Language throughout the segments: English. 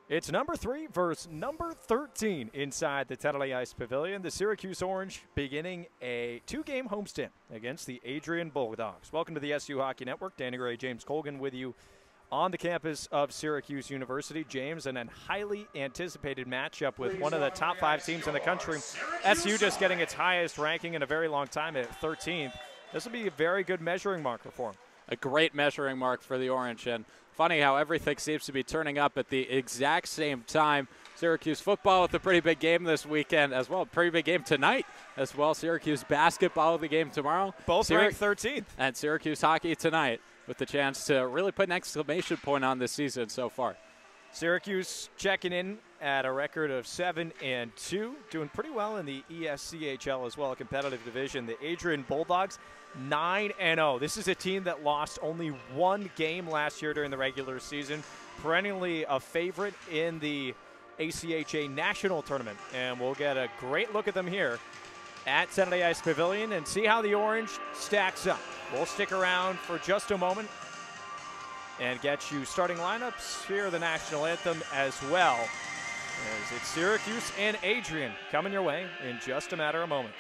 It's number 3 versus number 13 inside the Tennity Ice Pavilion. The Syracuse Orange beginning a 2-game homestand against the Adrian Bulldogs. Welcome to the SU Hockey Network. Danny Gray, James Colgan with you on the campus of Syracuse University. James, in a highly anticipated matchup with one of the top 5 teams in the country. SU just getting its highest ranking in a very long time at 13th. This will be a very good measuring marker for them. A great measuring mark for the Orange, and funny how everything seems to be turning up at the exact same time. Syracuse football with a pretty big game this weekend as well. Pretty big game tonight as well. Syracuse basketball with the game tomorrow. Both ranked 13th. And Syracuse hockey tonight with the chance to really put an exclamation point on this season so far. Syracuse checking in at a record of 7-2, doing pretty well in the ESCHL as well, a competitive division. The Adrian Bulldogs, 9-0. This is a team that lost only one game last year during the regular season, perennially a favorite in the ACHA National Tournament. And we'll get a great look at them here at Tennity Ice Pavilion and see how the Orange stacks up. We'll stick around for just a moment and get you starting lineups, hear the national anthem as well, as it's Syracuse and Adrian coming your way in just a matter of moments.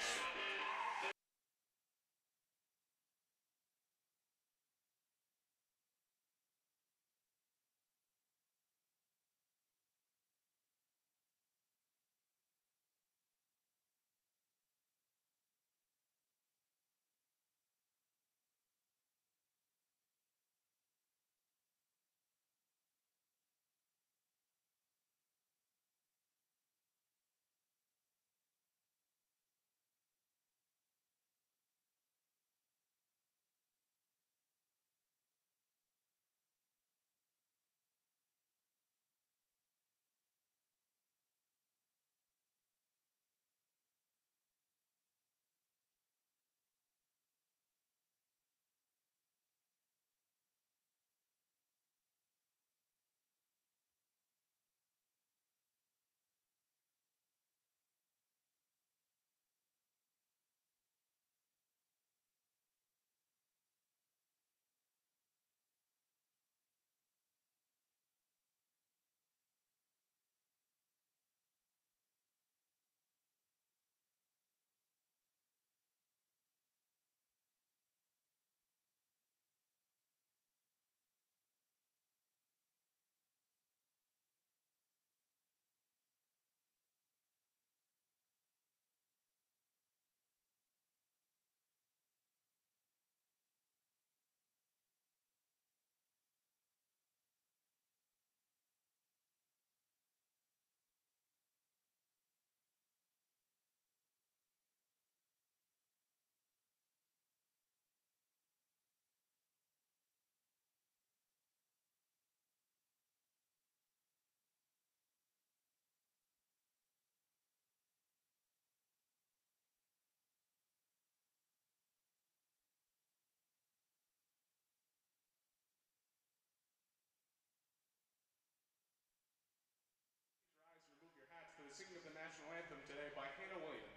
Remove your hats for the singing of the national anthem today by Hannah Williams.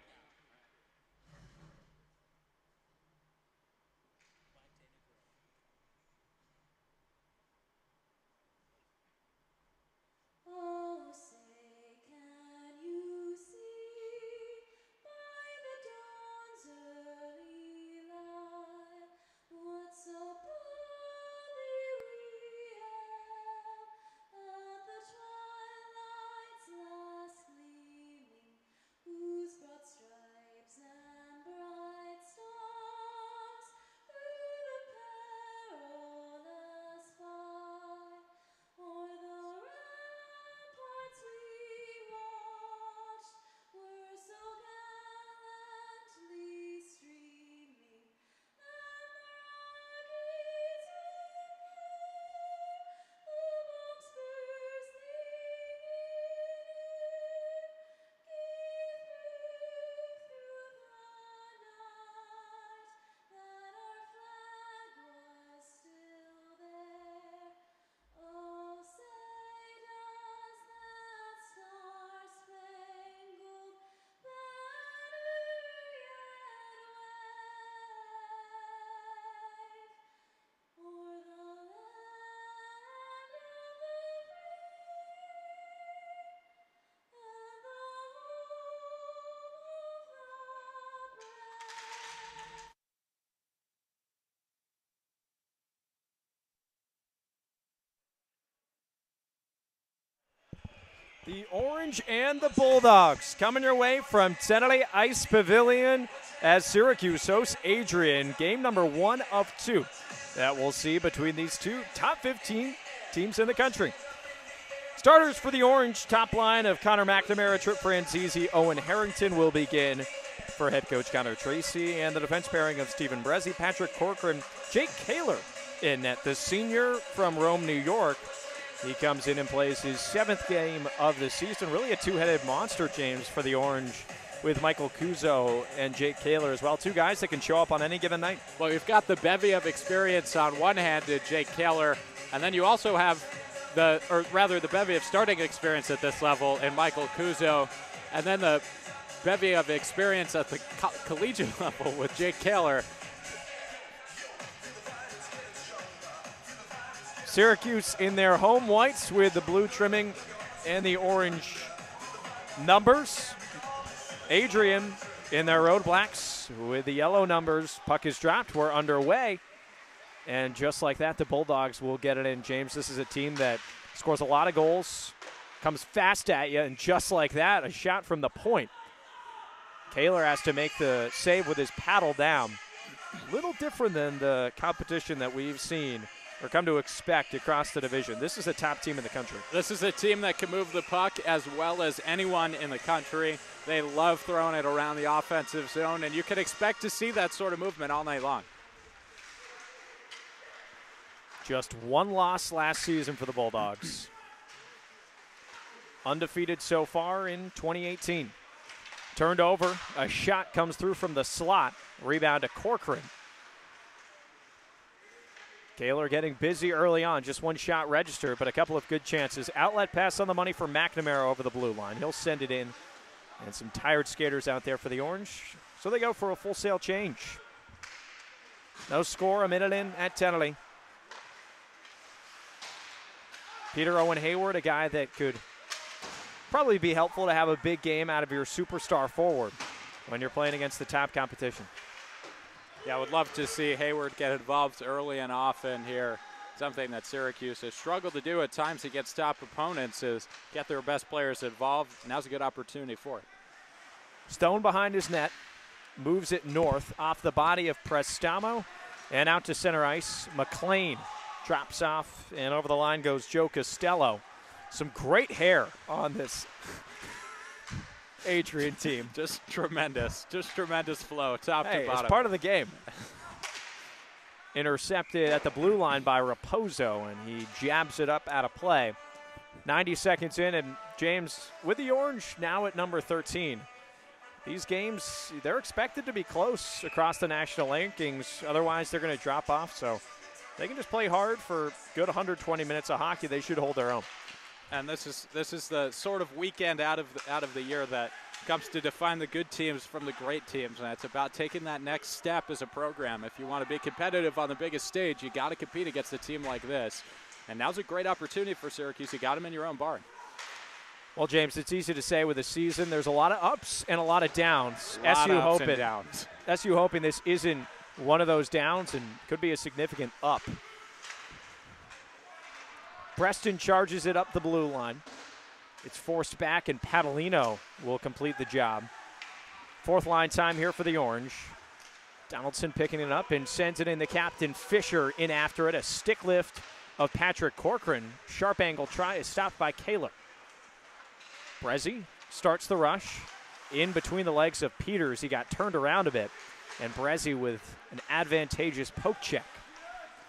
Oh, say, can you see by the dawn's early light what so boldly we hailed at the twilight's last gleaming, whose broad The Orange and the Bulldogs coming your way from Tennity Ice Pavilion as Syracuse hosts Adrian. Game number 1 of 2 that we'll see between these two top 15 teams in the country. Starters for the Orange, top line of Connor McNamara, Trip Franzese, Owen Harrington will begin for head coach Connor Tracy, and the defense pairing of Stephen Brezzi, Patrick Corcoran, Jake Kaler in net. The senior from Rome, New York. He comes in and plays his 7th game of the season. Really a two-headed monster, James, for the Orange with Michael Kuzo and Jake Kaler as well. Two guys that can show up on any given night. Well, you've got the bevy of experience on one hand to Jake Kaler, and then you also have the bevy of starting experience at this level in Michael Kuzo, and then the bevy of experience at the collegiate level with Jake Kaler. Syracuse in their home whites with the blue trimming and the orange numbers. Adrian in their road blacks with the yellow numbers. Puck is dropped. We're underway. And just like that, the Bulldogs will get it in. James, this is a team that scores a lot of goals, comes fast at you, and just like that, a shot from the point. Kaler has to make the save with his paddle down. A little different than the competition that we've seen or come to expect across the division. This is a top team in the country. This is a team that can move the puck as well as anyone in the country. They love throwing it around the offensive zone, and you can expect to see that sort of movement all night long. Just one loss last season for the Bulldogs. Undefeated so far in 2018. Turned over, a shot comes through from the slot. Rebound to Corcoran. Kaler getting busy early on, just one shot registered, but a couple of good chances. Outlet pass on the money for McNamara over the blue line. He'll send it in. And some tired skaters out there for the Orange. So they go for a full sail change. No score, a minute in at Tennity. Peter Owen Hayward, a guy that could probably be helpful to have a big game out of your superstar forward when you're playing against the top competition. Yeah, I would love to see Hayward get involved early and often here. Something that Syracuse has struggled to do at times against top opponents is get their best players involved. Now's a good opportunity for it. Stone behind his net, moves it north off the body of Prestamo and out to center ice. McLean drops off and over the line goes Joe Costello. Some great hair on this Adrian team. Just tremendous flow, top to bottom. It's part of the game. Intercepted at the blue line by Raposo, and he jabs it up out of play. 90 seconds in, and James with the Orange now at number 13. These games, they're expected to be close across the national rankings. Otherwise, they're going to drop off. So they can just play hard for good 120 minutes of hockey. They should hold their own. And this is the sort of weekend out of the year that comes to define the good teams from the great teams, and it's about taking that next step as a program. If you want to be competitive on the biggest stage, you got to compete against a team like this. And now's a great opportunity for Syracuse. You got them in your own barn. Well, James, it's easy to say with a season. There's a lot of ups and a lot of downs. SU hoping this isn't one of those downs and could be a significant up. Preston charges it up the blue line. It's forced back, and Pavilion will complete the job. Fourth line time here for the Orange. Donaldson picking it up and sends it in. The captain, Fisher, in after it. A stick lift of Patrick Corcoran. Sharp angle try is stopped by Kaler. Brezzi starts the rush. In between the legs of Peters, he got turned around a bit. And Brezzi with an advantageous poke check.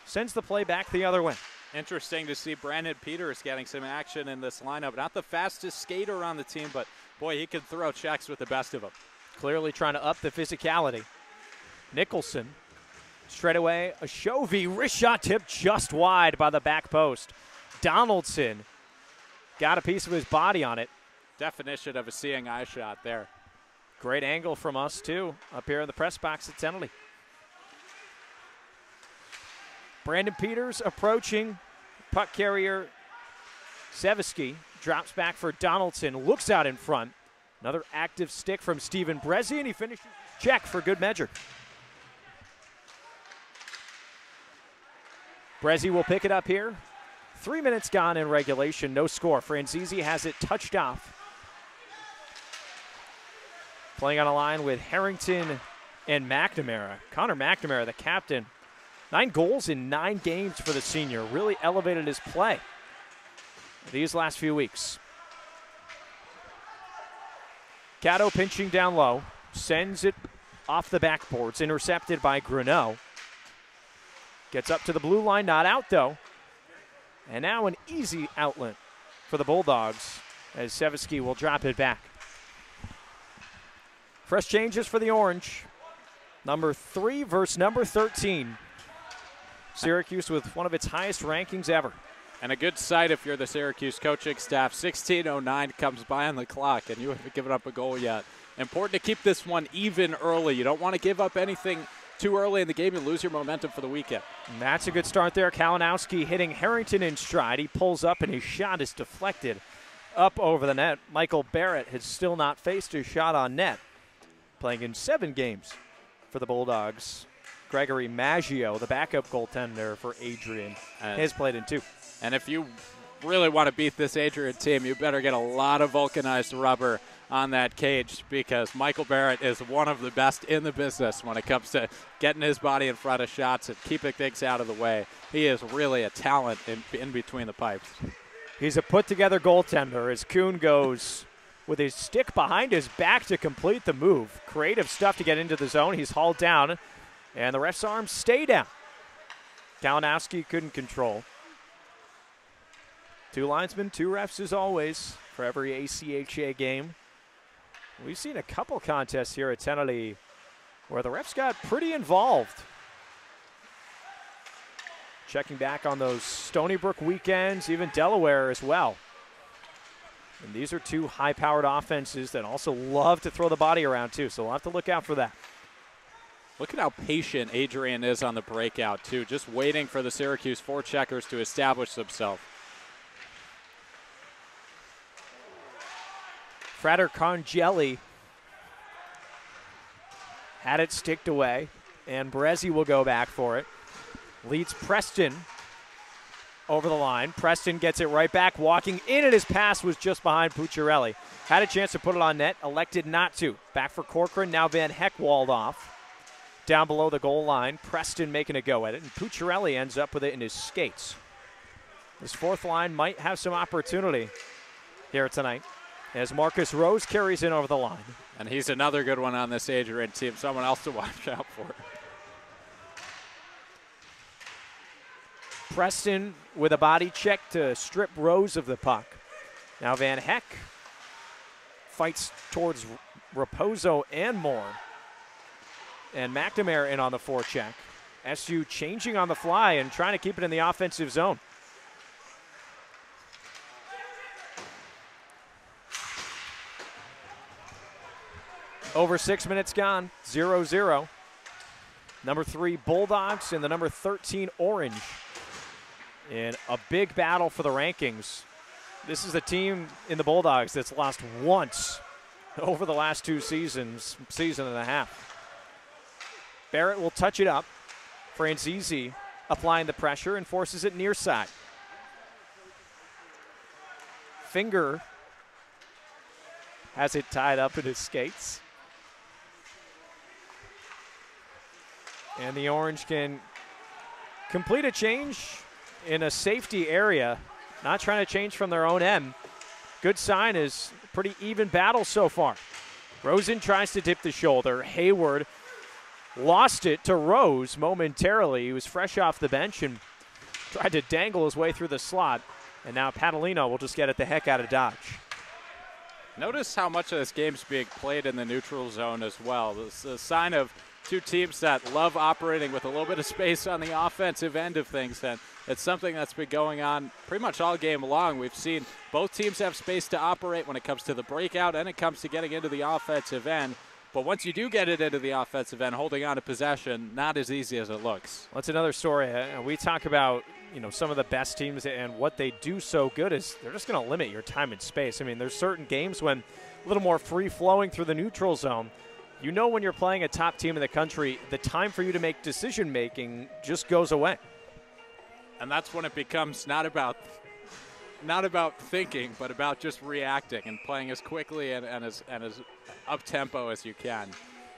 Sends the play back the other way. Interesting to see Brandon Peters getting some action in this lineup. Not the fastest skater on the team, but boy, he can throw checks with the best of them. Clearly trying to up the physicality. Nicholson, straight away, a Chovy wrist shot tip just wide by the back post. Donaldson got a piece of his body on it. Definition of a seeing eye shot there. Great angle from us, too, up here in the press box at Tennity. Brandon Peters approaching. Puck carrier Sevisky drops back for Donaldson. Looks out in front. Another active stick from Stephen Brezzi, and he finishes check for good measure. Brezzi will pick it up here. 3 minutes gone in regulation, no score. Franzese has it touched off. Playing on a line with Harrington and McNamara. Connor McNamara, the captain, 9 goals in 9 games for the senior. Really elevated his play these last few weeks. Gatto pinching down low, sends it off the backboards, intercepted by Greneau. Gets up to the blue line, not out though. And now an easy outlet for the Bulldogs as Sevesky will drop it back. Fresh changes for the Orange. Number 3 versus number 13. Syracuse with one of its highest rankings ever. And a good sight if you're the Syracuse coaching staff. 16:09 comes by on the clock, and you haven't given up a goal yet. Important to keep this one even early. You don't want to give up anything too early in the game and lose your momentum for the weekend. And that's a good start there. Kalinowski hitting Harrington in stride. He pulls up, and his shot is deflected up over the net. Michael Barrett has still not faced a shot on net. Playing in 7 games for the Bulldogs. Gregory Maggio, the backup goaltender for Adrian, has played in 2. And if you really want to beat this Adrian team, you better get a lot of vulcanized rubber on that cage, because Michael Barrett is one of the best in the business when it comes to getting his body in front of shots and keeping things out of the way. He is really a talent in between the pipes. He's a put-together goaltender as Kuhn goes with his stick behind his back to complete the move. Creative stuff to get into the zone. He's hauled down, and the ref's arms stay down. Kalinowski couldn't control. 2 linesmen, 2 refs as always for every ACHA game. We've seen a couple contests here at Tennity where the refs got pretty involved. Checking back on those Stony Brook weekends, even Delaware as well. And these are 2 high-powered offenses that also love to throw the body around too, so we'll have to look out for that. Look at how patient Adrian is on the breakout too, just waiting for the Syracuse forecheckers to establish themselves. Frater Congeli had it sticked away, and Brezzi will go back for it. Leads Preston over the line. Preston gets it right back, walking in, and his pass was just behind Pucciarelli. Had a chance to put it on net, elected not to. Back for Corcoran, now Van Heck walled off. Down below the goal line, Preston making a go at it, and Pucciarelli ends up with it in his skates. This 4th line might have some opportunity here tonight as Marcus Rose carries in over the line. And he's another good one on this Adrian team, someone else to watch out for. Preston with a body check to strip Rose of the puck. Now Van Heck fights towards Raposo and more. And McNamara in on the forecheck. SU changing on the fly and trying to keep it in the offensive zone. Over 6 minutes gone, 0-0. Number 3 Bulldogs and the number 13 Orange in a big battle for the rankings. This is the team in the Bulldogs that's lost once over the last 2 seasons, season and a half. Barrett will touch it up. Franzese applying the pressure and forces it near side. Finger has it tied up in his skates. And the Orange can complete a change in a safety area, not trying to change from their own end. Good sign is pretty even battle so far. Rosen tries to dip the shoulder. Hayward lost it to Rose momentarily. He was fresh off the bench and tried to dangle his way through the slot. And now Pavilion will just get it the heck out of Dodge. Notice how much of this game's being played in the neutral zone as well. It's a sign of 2 teams that love operating with a little bit of space on the offensive end of things, and it's something that's been going on pretty much all game long. We've seen both teams have space to operate when it comes to the breakout and it comes to getting into the offensive end. But once you do get it into the offensive end, holding on to possession, not as easy as it looks. That's another story. We talk about, some of the best teams and what they do so good is they're just going to limit your time and space. I mean, there's certain games when a little more free-flowing through the neutral zone. When you're playing a top team in the country, the time for you to make decision-making just goes away. And that's when it becomes not about not about thinking, but about just reacting and playing as quickly and as up-tempo as you can.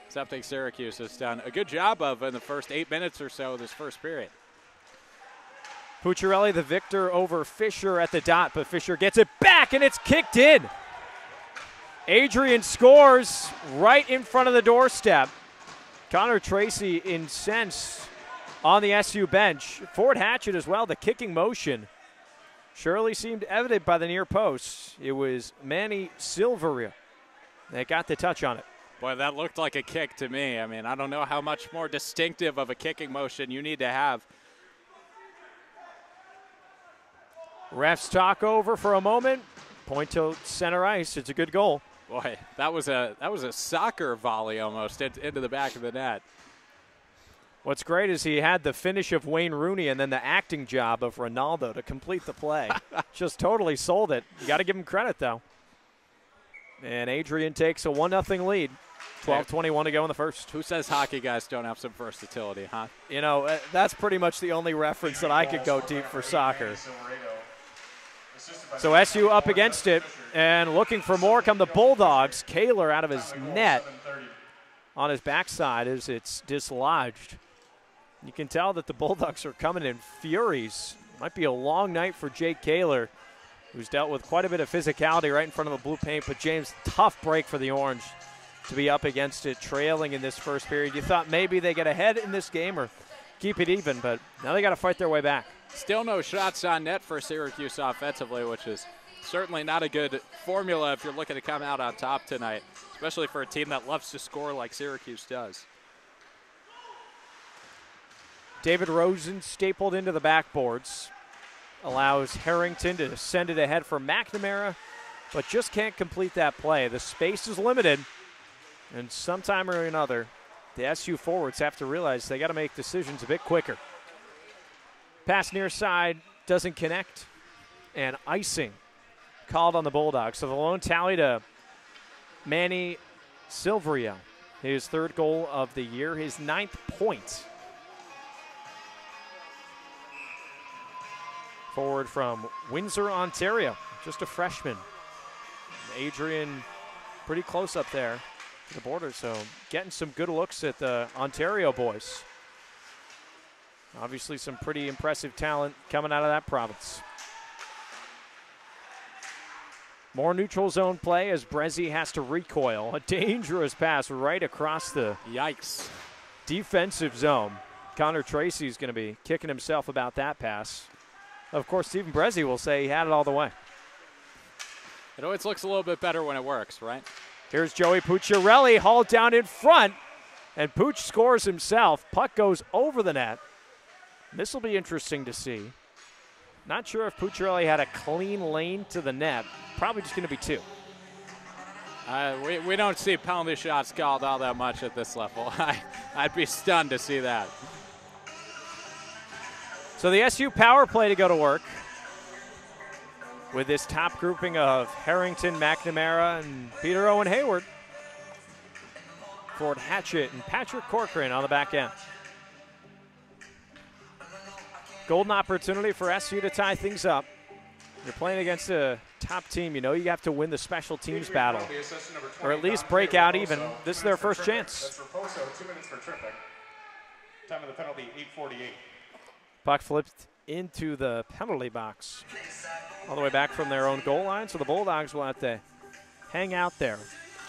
Something Syracuse has done a good job of in the first 8 minutes or so of this first period. Pucciarelli the victor over Fisher at the dot, but Fisher gets it back and it's kicked in. Adrian scores right in front of the doorstep. Connor Tracy incensed on the SU bench. Ford Hatchett as well, the kicking motion surely seemed evident by the near post. It was Manny Silveria that got the touch on it. Boy, that looked like a kick to me. I mean, I don't know how much more distinctive of a kicking motion you need to have. Refs talk over for a moment. Point to center ice. It's a good goal. Boy, that was a soccer volley almost into the back of the net. What's great is he had the finish of Wayne Rooney and then the acting job of Ronaldo to complete the play. Just totally sold it. You got to give him credit, though. And Adrian takes a 1-0 lead. 12:21 to go in the first. Who says hockey guys don't have some versatility, huh? You know, that's pretty much the only reference that I could go deep for soccer. So SU up against it, and looking for more come the Bulldogs. Kaler out of his net on his backside as it's dislodged. You can tell that the Bulldogs are coming in furies. Might be a long night for Jake Kaler, who's dealt with quite a bit of physicality right in front of the blue paint. But James, tough break for the Orange to be up against it, trailing in this first period. You thought maybe they get ahead in this game or keep it even, but now they got to fight their way back. Still no shots on net for Syracuse offensively, which is certainly not a good formula if you're looking to come out on top tonight, especially for a team that loves to score like Syracuse does. David Rosen stapled into the backboards. Allows Harrington to send it ahead for McNamara, but just can't complete that play. The space is limited, and sometime or another, the SU forwards have to realize they got to make decisions a bit quicker. Pass near side doesn't connect, and icing called on the Bulldogs. So the lone tally to Manny Silveria, his third goal of the year, his 9th point. Forward from Windsor, Ontario, just a freshman. Adrian pretty close up there to the border, so getting some good looks at the Ontario boys. Obviously some pretty impressive talent coming out of that province. More neutral zone play as Brezzi has to recoil. A dangerous pass right across the Yikes. defensive zone. Connor Tracy's going to be kicking himself about that pass. Of course, Stephen Brezzi will say he had it all the way. It always looks a little bit better when it works, right? Here's Joey Pucciarelli hauled down in front, and Pooch scores himself. Puck goes over the net. This will be interesting to see. Not sure if Pucciarelli had a clean lane to the net. Probably just going to be 2. We don't see penalty shots called all that much at this level. I'd be stunned to see that. So the SU power play to go to work with this top grouping of Harrington, McNamara, and Peter Owen Hayward. Ford Hatchett and Patrick Corcoran on the back end. Golden opportunity for SU to tie things up. You're playing against a top team. You know you have to win the special teams battle, or at least break out even. This is their first chance. That's Raposo, 2 minutes for tripping. Time of the penalty, 8:48. Puck flipped into the penalty box all the way back from their own goal line, so the Bulldogs will have to hang out there.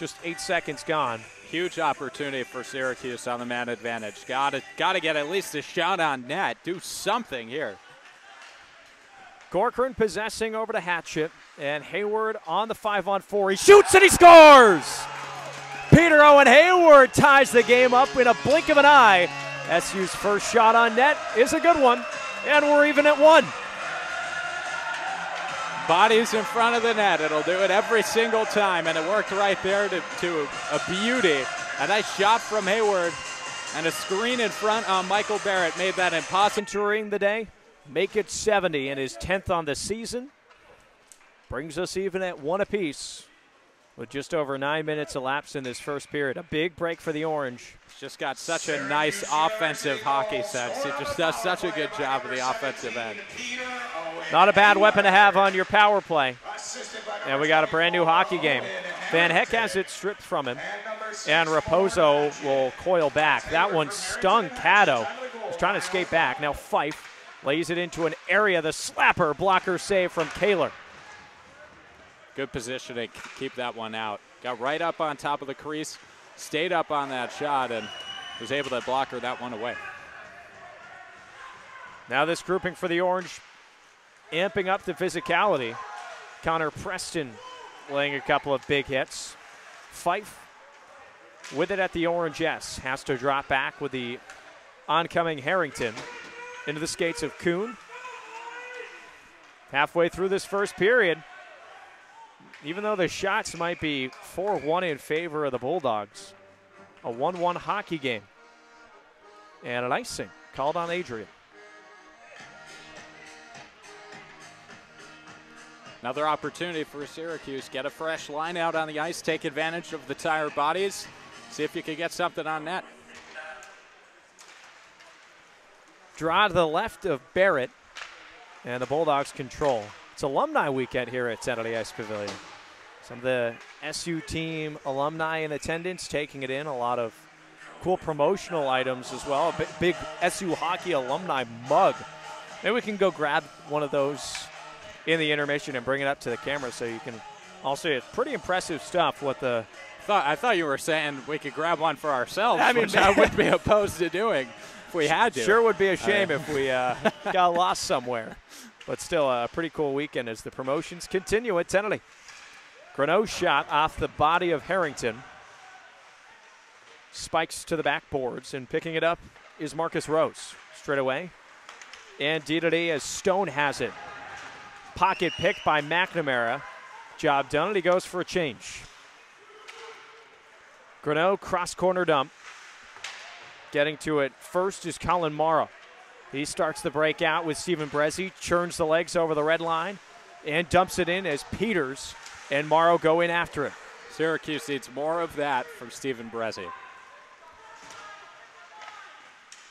Just 8 seconds gone. Huge opportunity for Syracuse on the man advantage. Got to get at least a shot on net. Do something here. Corcoran possessing over to Hatchett, and Hayward on the 5-on-4. He shoots and he scores! Peter Owen Hayward ties the game up in a blink of an eye. SU's first shot on net is a good one, and we're even at 1. Bodies in front of the net. It'll do it every single time, and it worked right there to a beauty. A nice shot from Hayward, and a screen in front on Michael Barrett made that impossible. Entering the day, make it 70 and his 10th on the season. Brings us even at 1 apiece with just over 9 minutes elapsed in this first period. A big break for the Orange. He's just got such a nice offensive hockey sense. He just does such a good job of the offensive end. Not a bad weapon to have on your power play. And we got a brand new hockey game. Van Heck has it stripped from him, and Raposo will coil back. That one stung Caddo. He's trying to escape back. Now Fife lays it into an area. The slapper blocker save from Kaler. Good positioning, keep that one out. Got right up on top of the crease, stayed up on that shot, and was able to blocker that one away. Now this grouping for the Orange, amping up the physicality. Connor Preston laying a couple of big hits. Fife with it at the Orange S. Has to drop back with the oncoming Harrington into the skates of Kuhn. Halfway through this first period, even though the shots might be 4-1 in favor of the Bulldogs, a 1-1 hockey game. And an icing called on Adrian. Another opportunity for Syracuse. Get a fresh line out on the ice, take advantage of the tired bodies, see if you can get something on net. Draw to the left of Barrett, and the Bulldogs control. It's alumni weekend here at Tennity Ice Pavilion. Some of the SU team alumni in attendance taking it in. A lot of cool promotional items as well. A big SU hockey alumni mug. Maybe we can go grab one of those in the intermission and bring it up to the camera so you can all see it. Pretty impressive stuff. What the I thought you were saying we could grab one for ourselves, which I would be opposed to doing if we had to. Sure would be a shame if we got lost somewhere. But still a pretty cool weekend as the promotions continue at Tennity. Greneau's shot off the body of Harrington. Spikes to the backboards, and picking it up is Marcus Rose. Straight away. And D-to-D as Stone has it. Pocket pick by McNamara. Job done, and he goes for a change. Greneau cross-corner dump. Getting to it first is Colin Morrow. He starts the breakout with Stephen Brezzi, churns the legs over the red line, and dumps it in as Peters and Morrow go in after him. Syracuse needs more of that from Stephen Brezzi.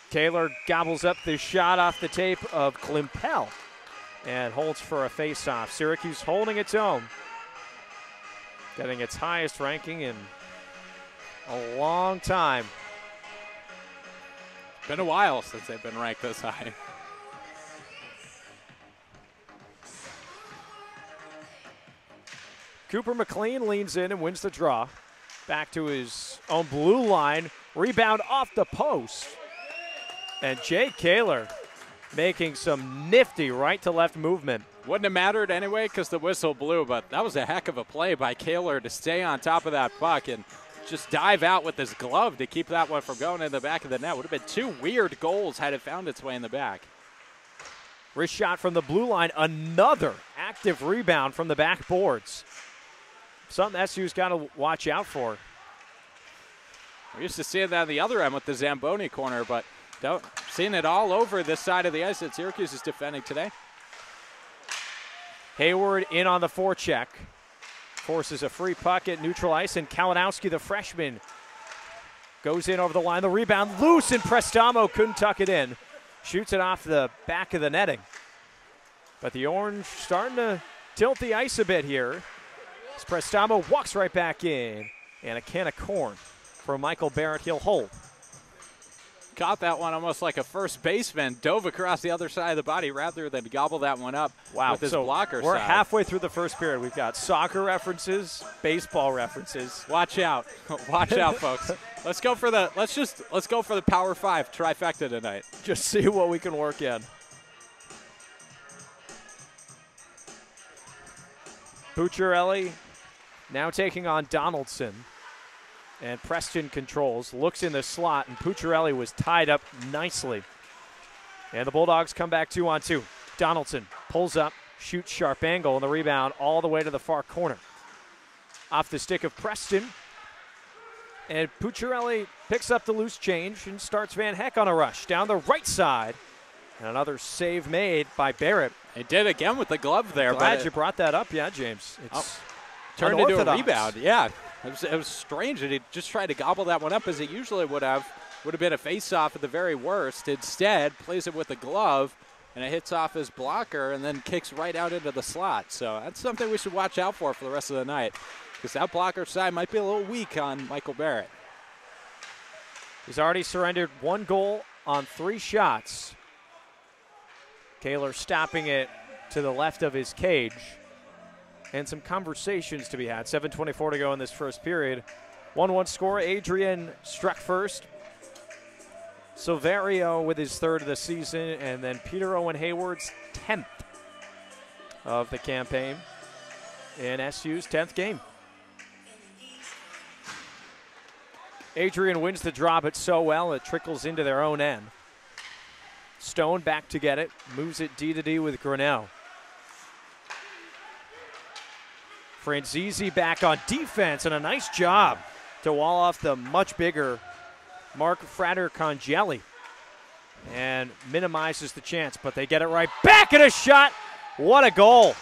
Kaler gobbles up the shot off the tape of Klimpel and holds for a face-off. Syracuse holding its own, getting its highest ranking in a long time. Been a while since they've been ranked this high. Cooper McLean leans in and wins the draw. Back to his own blue line. Rebound off the post. And Jake Kaler making some nifty right-to-left movement. Wouldn't have mattered anyway because the whistle blew, but that was a heck of a play by Kaler to stay on top of that puck and just dive out with his glove to keep that one from going in the back of the net. Would have been two weird goals had it found its way in the back. Wrist shot from the blue line. Another active rebound from the backboards. Something SU's got to watch out for. We're used to seeing that on the other end with the Zamboni corner, but seeing it all over this side of the ice that Syracuse is defending today. Hayward in on the forecheck. Forces a free puck at neutral ice, and Kalinowski, the freshman, goes in over the line. The rebound loose, and Prestamo couldn't tuck it in. Shoots it off the back of the netting. But the Orange starting to tilt the ice a bit here. As Prestamo walks right back in, and a can of corn for Michael Barrett. He'll hold. Caught that one almost like a first baseman, dove across the other side of the body rather than gobble that one up with his blocker we're side. halfway through the first period. We've got soccer references, baseball references. Watch out. Watch out, folks. Let's go for the Power 5 trifecta tonight. Just see what we can work in. Pucciarelli now taking on Donaldson. And Preston controls, looks in the slot, and Pucciarelli was tied up nicely. And the Bulldogs come back 2-on-2. Donaldson pulls up, shoots sharp angle, and the rebound all the way to the far corner. Off the stick of Preston. And Pucciarelli picks up the loose change and starts Van Heck on a rush down the right side. And another save made by Barrett. He did again with the glove there. Glad you brought that up, yeah, James. It's turned into a rebound, yeah. It was strange that he just tried to gobble that one up as he usually would have. Would have been a face-off at the very worst. Instead, plays it with a glove and it hits off his blocker and then kicks right out into the slot. So that's something we should watch out for the rest of the night, because that blocker side might be a little weak on Michael Barrett. He's already surrendered 1 goal on 3 shots. Kaler stopping it to the left of his cage. And some conversations to be had. 7:24 to go in this first period. 1-1 score. Adrian struck first. Silverio with his 3rd of the season. And then Peter Owen Hayward's 10th of the campaign. In SU's 10th game. Adrian wins the draw, but so well it trickles into their own end. Stone back to get it. Moves it D to D with Grinnell. Franzese back on defense, and a nice job to wall off the much bigger Mark Frater-Congeli. And minimizes the chance, but they get it right back at a shot. What a goal.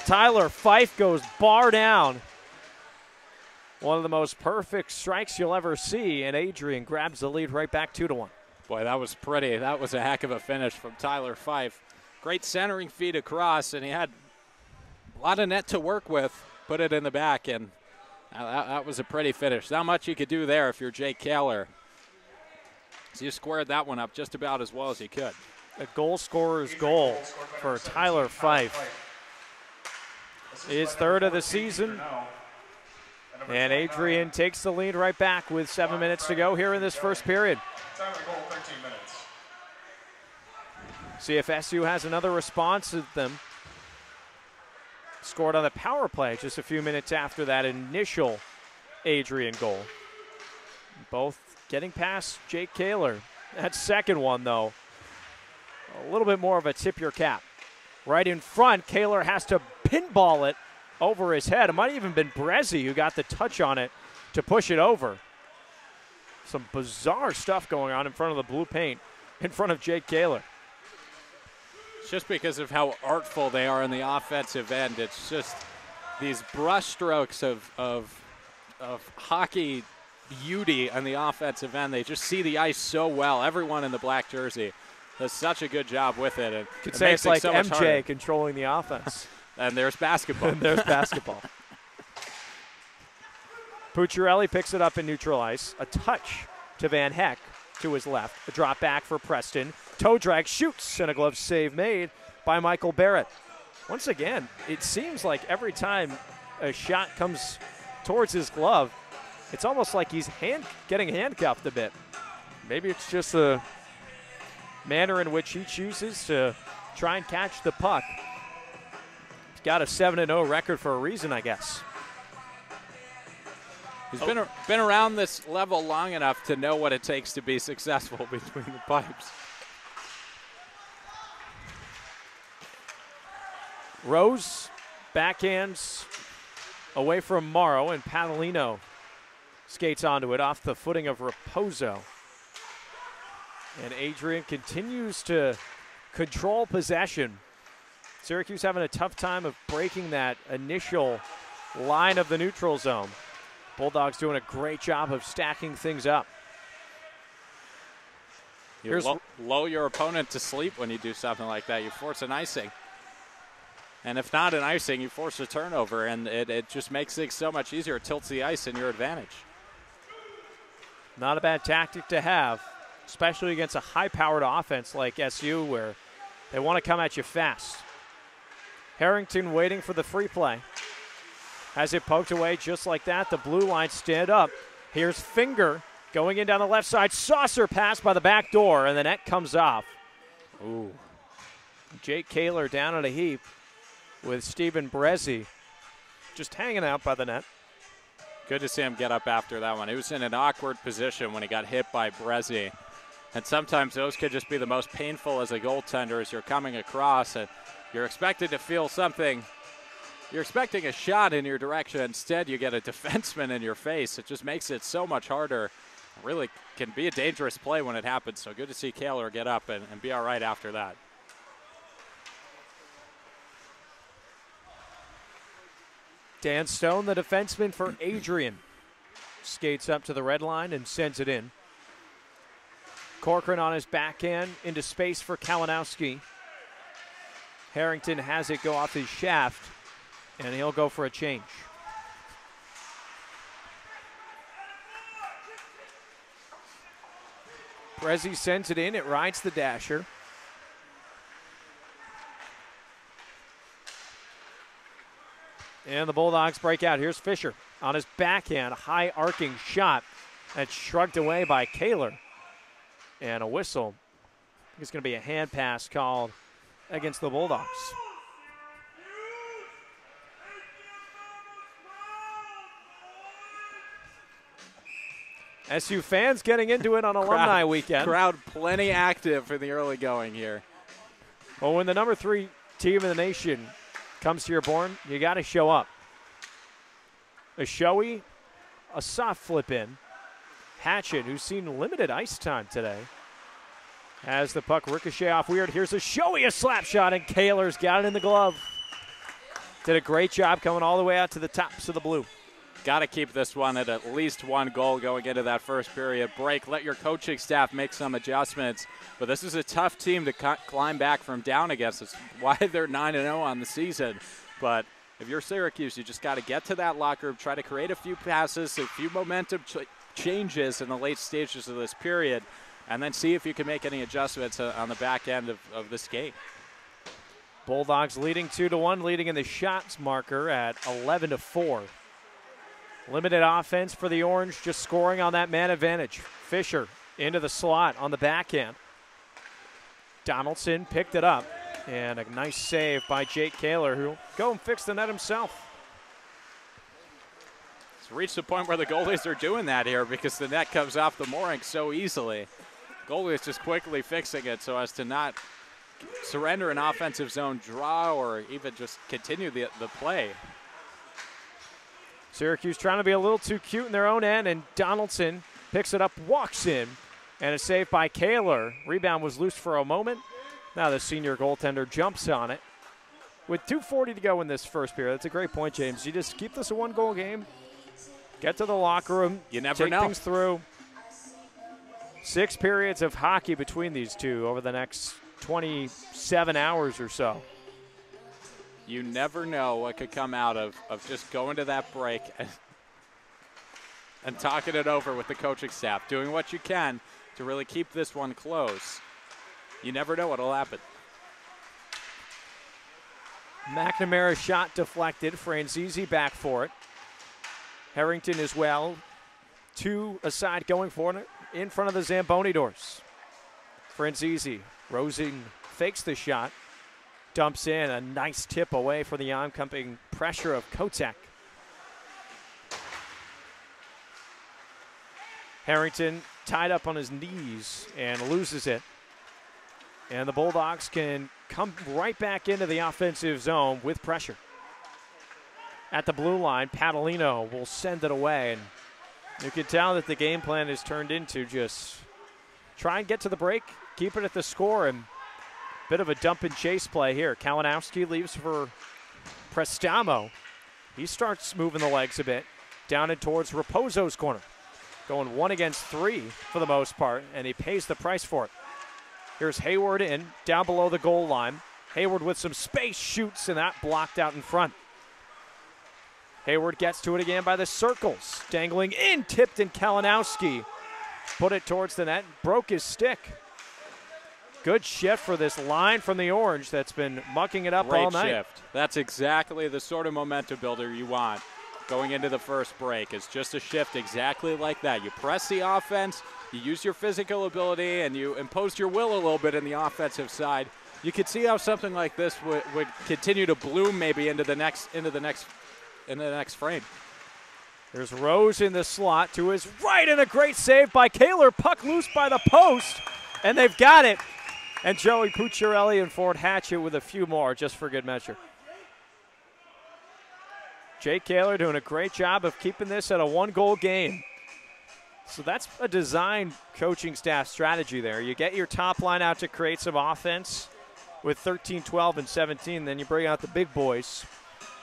Tyler Fife goes bar down. One of the most perfect strikes you'll ever see, and Adrian grabs the lead right back 2-1. Boy, that was pretty. That was a heck of a finish from Tyler Fife. Great centering feed across, and he had a lot of net to work with. Put it in the back, and that was a pretty finish. Not much you could do there if you're Jake Kaler. So you squared that one up just about as well as you could. A goal scorer's goal for Tyler Fife. His 3rd of the season. And Adrian takes the lead right back with 7 minutes to go here in this first period. Time of the goal, 13 minutes. See if SU has another response to them. Scored on the power play just a few minutes after that initial Adrian goal. Both getting past Jake Kaler. That second one, though, a little bit more of a tip your cap. Right in front, Kaler has to pinball it over his head. It might have even been Brezzi who got the touch on it to push it over. Some bizarre stuff going on in front of the blue paint, in front of Jake Kaler. It's just because of how artful they are in the offensive end. It's just these brush strokes of hockey beauty on the offensive end. They just see the ice so well. Everyone in the black jersey does such a good job with it. You could say it's like so MJ controlling the offense. And there's basketball. And there's basketball. Pucciarelli picks it up in neutral ice. A touch to Van Heck to his left. A drop back for Preston. Toe drag, shoots, and a glove save made by Michael Barrett. Once again, it seems like every time a shot comes towards his glove, it's almost like he's getting handcuffed a bit. Maybe it's just the manner in which he chooses to try and catch the puck. He's got a 7-0 record for a reason, I guess. He's been around this level long enough to know what it takes to be successful between the pipes. Rose backhands away from Morrow, and Pavilion skates onto it off the footing of Raposo. And Adrian continues to control possession. Syracuse having a tough time of breaking that initial line of the neutral zone. Bulldogs doing a great job of stacking things up. You lull your opponent to sleep when you do something like that. You force an icing. And if not an icing, you force a turnover, and it just makes things so much easier. It tilts the ice in your advantage. Not a bad tactic to have, especially against a high-powered offense like SU, where they want to come at you fast. Harrington waiting for the free play. Has it poked away just like that. The blue line stand up. Here's Finger going in down the left side. Saucer pass by the back door, and the net comes off. Ooh. Jake Kaler down at a heap with Stephen Brezzi just hanging out by the net. Good to see him get up after that one. He was in an awkward position when he got hit by Brezzi. And sometimes those could just be the most painful as a goaltender as you're coming across and you're expected to feel something. You're expecting a shot in your direction. Instead, you get a defenseman in your face. It just makes it so much harder. It really can be a dangerous play when it happens. So good to see Kaler get up and be all right after that. Dan Stone, the defenseman for Adrian, skates up to the red line and sends it in. Corcoran on his backhand into space for Kalinowski. Harrington has it go off his shaft, and he'll go for a change. Prezi sends it in. It rides the dasher. And the Bulldogs break out. Here's Fisher on his backhand. High arcing shot. That's shrugged away by Kaler. And a whistle. It's going to be a hand pass called against the Bulldogs. SU fans getting into it on alumni weekend. Crowd plenty active for the early going here. Well, when the number 3 team in the nation comes to your barn, you got to show up. A showy, a soft flip in. Hatchet, who's seen limited ice time today, has the puck ricochet off Weird. Here's a showy, a slap shot, and Kaler's got it in the glove. Did a great job coming all the way out to the tops of the blue. Got to keep this one at least one goal going into that first period break. Let your coaching staff make some adjustments. But this is a tough team to climb back from down against. It's why they're 9-0 on the season. But if you're Syracuse, you just got to get to that locker room, try to create a few passes, a few momentum changes in the late stages of this period, and then see if you can make any adjustments on the back end of this game. Bulldogs leading 2-1, leading in the shots marker at 11-4. Limited offense for the Orange, just scoring on that man advantage. Fisher into the slot on the backhand. Donaldson picked it up, and a nice save by Jake Kaler, who'll go and fix the net himself. It's reached the point where the goalies are doing that here because the net comes off the mooring so easily. Goalie is just quickly fixing it so as to not surrender an offensive zone draw or even just continue the play. Syracuse trying to be a little too cute in their own end, and Donaldson picks it up, walks in, and a save by Kaler. Rebound was loose for a moment. Now the senior goaltender jumps on it. With 2:40 to go in this first period, that's a great point, James. You just keep this a one-goal game, get to the locker room, you never know. Take things through. 6 periods of hockey between these two over the next 27 hours or so. You never know what could come out of just going to that break and talking it over with the coaching staff, doing what you can to really keep this one close. You never know what will happen. McNamara's shot deflected. Franzese back for it. Harrington as well. 2 aside going for it in front of the Zamboni doors. Franzese, Rosing fakes the shot. Dumps in, a nice tip away for the oncoming pressure of Kotek. Harrington tied up on his knees and loses it. And the Bulldogs can come right back into the offensive zone with pressure. At the blue line, Padalino will send it away. And you can tell that the game plan is turned into just try and get to the break, keep it at the score, and bit of a dump and chase play here. Kalinowski leaves for Prestamo. He starts moving the legs a bit, down and towards Raposo's corner. Going 1 against 3 for the most part, and he pays the price for it. Here's Hayward in, down below the goal line. Hayward with some space, shoots, and that blocked out in front. Hayward gets to it again by the circles. Dangling in, tipped, and Kalinowski put it towards the net, broke his stick. Good shift for this line from the Orange that's been mucking it up all night. Great shift. That's exactly the sort of momentum builder you want going into the first break. It's just a shift exactly like that. You press the offense, you use your physical ability, and you impose your will a little bit in the offensive side. You could see how something like this would continue to bloom maybe into the next frame. There's Rose in the slot to his right, and a great save by Kaler. Puck loose by the post, and they've got it. And Joey Pucciarelli and Ford Hatchet with a few more just for good measure. Jake Kaler doing a great job of keeping this at a 1-goal game. So that's a design coaching staff strategy there. You get your top line out to create some offense with 13, 12, and 17. Then you bring out the big boys.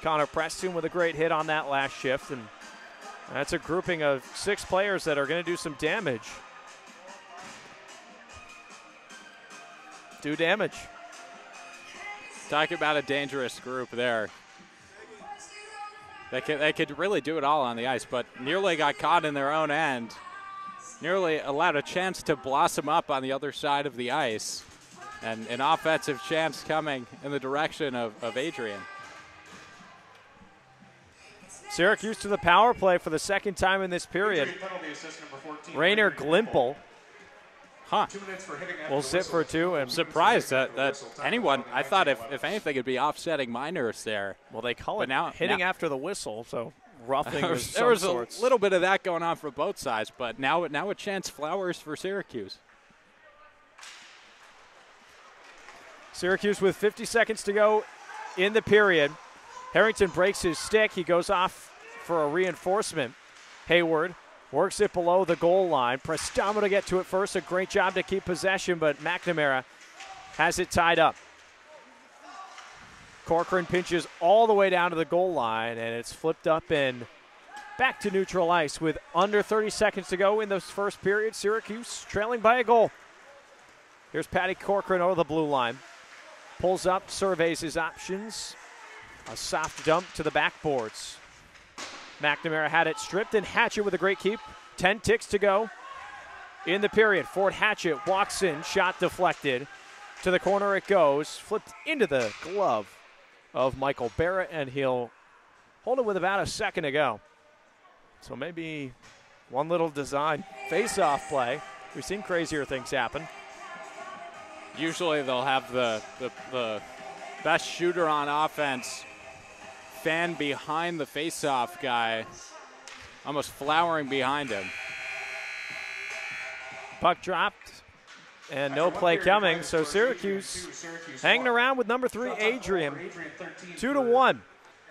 Connor Preston with a great hit on that last shift. And that's a grouping of 6 players that are going to do some damage. do damage. Talking about a dangerous group there. They could really do it all on the ice, but nearly got caught in their own end. Nearly allowed a chance to blossom up on the other side of the ice. And an offensive chance coming in the direction of Adrian. Syracuse to the power play for the second time in this period. Rainer Glimpel will sit for 2. I'm surprised that anyone, I thought if anything, it'd be offsetting minors there. Well, they call But it now, hitting after the whistle, so roughing of some there was sorts. a little bit of that going on for both sides, but now a chance flowers for Syracuse. Syracuse with 50 seconds to go in the period. Harrington breaks his stick. He goes off for a reinforcement. Hayward works it below the goal line. Prestamo to get to it first. A great job to keep possession, but McNamara has it tied up. Corcoran pinches all the way down to the goal line, and it's flipped up and back to neutral ice with under 30 seconds to go in this first period. Syracuse trailing by a goal. Here's Patty Corcoran over the blue line. Pulls up, surveys his options. A soft dump to the backboards. McNamara had it stripped, and Hatchett with a great keep. 10 ticks to go in the period. Ford Hatchett walks in, shot deflected. To the corner it goes, flipped into the glove of Michael Barrett, and he'll hold it with about a second to go. So maybe one little design face-off play. We've seen crazier things happen. Usually they'll have the best shooter on offense fan behind the face-off guy, almost flowering behind him. Puck dropped, and no play coming, so Syracuse hanging around with number 3, Adrian. 2-1,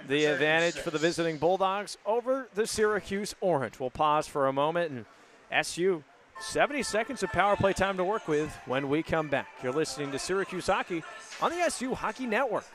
the advantage for the visiting Bulldogs over the Syracuse Orange. We'll pause for a moment, and SU 70 seconds of power play time to work with when we come back. You're listening to Syracuse Hockey on the SU Hockey Network.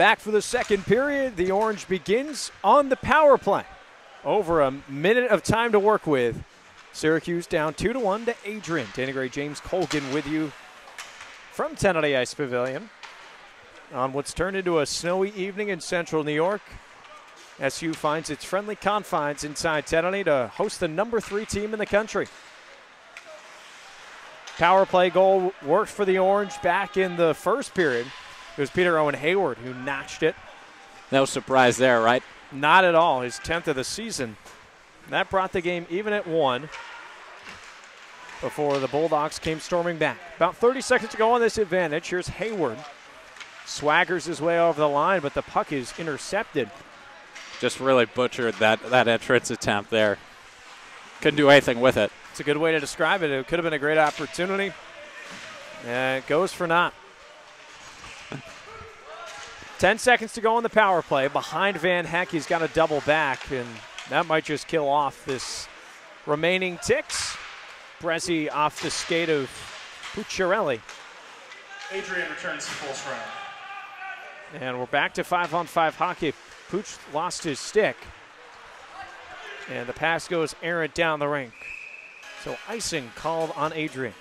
Back for the second period. The Orange begins on the power play. Over a minute of time to work with. Syracuse down 2-1 to Adrian. Danny Gray, James Colgan with you from Tennity Ice Pavilion on what's turned into a snowy evening in central New York. SU finds its friendly confines inside Tennity to host the number 3 team in the country. Power play goal worked for the Orange back in the first period. It was Peter Owen Hayward who notched it. No surprise there, right? Not at all. His 10th of the season. That brought the game even at 1 before the Bulldogs came storming back. About 30 seconds to go on this advantage. Here's Hayward. Swaggers his way over the line, but the puck is intercepted. Just really butchered that entrance attempt there. Couldn't do anything with it. It's a good way to describe it. It could have been a great opportunity. And it goes for naught. 10 seconds to go on the power play. Behind Van Heck, he's got a double back, and that might just kill off this remaining ticks. Brezzi off the skate of Pucciarelli. Adrian returns to full strength. And we're back to 5-on-5 hockey. Pooch lost his stick. And the pass goes errant down the rink. So icing called on Adrian.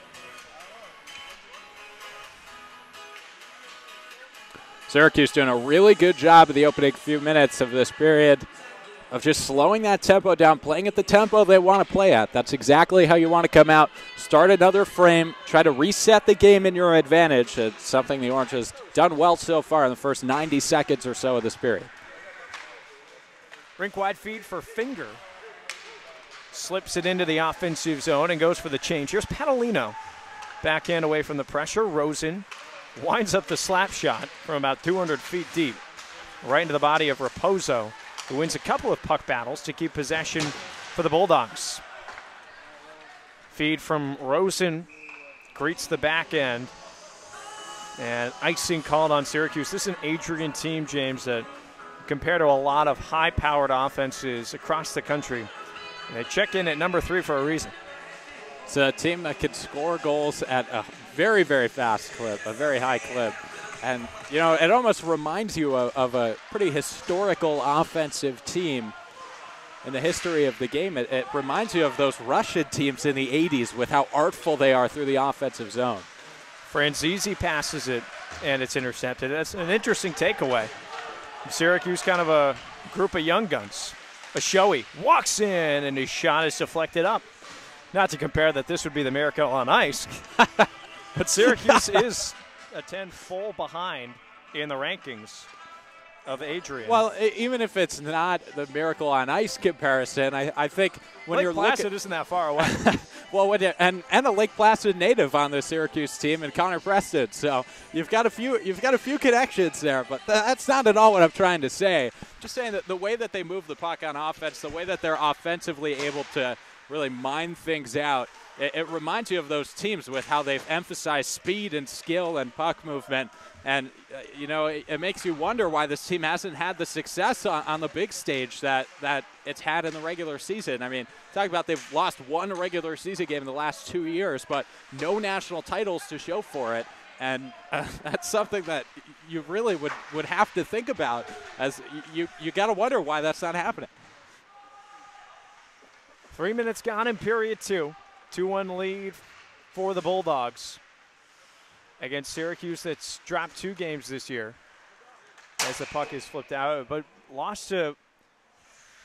Syracuse doing a really good job of the opening few minutes of this period of just slowing that tempo down, playing at the tempo they want to play at. That's exactly how you want to come out, start another frame, try to reset the game in your advantage. It's something the Orange has done well so far in the first 90 seconds or so of this period. Rink-wide feed for Finger. Slips it into the offensive zone and goes for the change. Here's Pavilion. Backhand away from the pressure. Rosen winds up the slap shot from about 200 feet deep, right into the body of Raposo, who wins a couple of puck battles to keep possession for the Bulldogs. Feed from Rosen greets the back end, and icing called on Syracuse. This is an Adrian team, James, that compared to a lot of high-powered offenses across the country, and they check in at number 3 for a reason. It's a team that can score goals at a very, very fast clip, a very high clip. And, you know, it almost reminds you of a pretty historical offensive team in the history of the game. It reminds you of those Russian teams in the 80s with how artful they are through the offensive zone. Franzese passes it, and it's intercepted. That's an interesting takeaway. Syracuse, kind of a group of young guns. A showy walks in, and his shot is deflected up. Not to compare that this would be the Miracle on Ice, but Syracuse is a 10 full behind in the rankings of Adrian. Well, even if it's not the Miracle on Ice comparison, I think when Lake you're Placid looking, isn't that far away. well, and a Lake Placid native on the Syracuse team, and Connor Preston. So you've got a few connections there, but that's not at all what I'm trying to say. Just saying that the way that they move the puck on offense, the way that they're offensively able to really mine things out, it reminds you of those teams with how they've emphasized speed and skill and puck movement. And, you know, it makes you wonder why this team hasn't had the success on the big stage that it's had in the regular season. I mean, talk about they've lost one regular season game in the last 2 years, but no national titles to show for it. And that's something that you really would have to think about, as you got to wonder why that's not happening. 3 minutes gone in period 2. 2-1 lead for the Bulldogs against Syracuse, that's dropped 2 games this year as the puck is flipped out, but lost to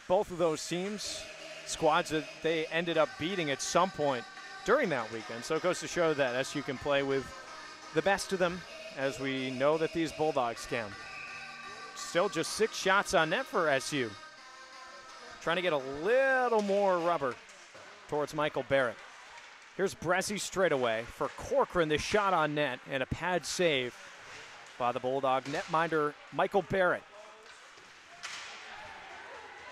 both of those teams, squads that they ended up beating at some point during that weekend. So it goes to show that SU can play with the best of them, as we know that these Bulldogs can. Still just 6 shots on net for SU. Trying to get a little more rubber towards Michael Barrett. Here's Brezzi straight away for Corcoran. This shot on net and a pad save by the Bulldog netminder Michael Barrett.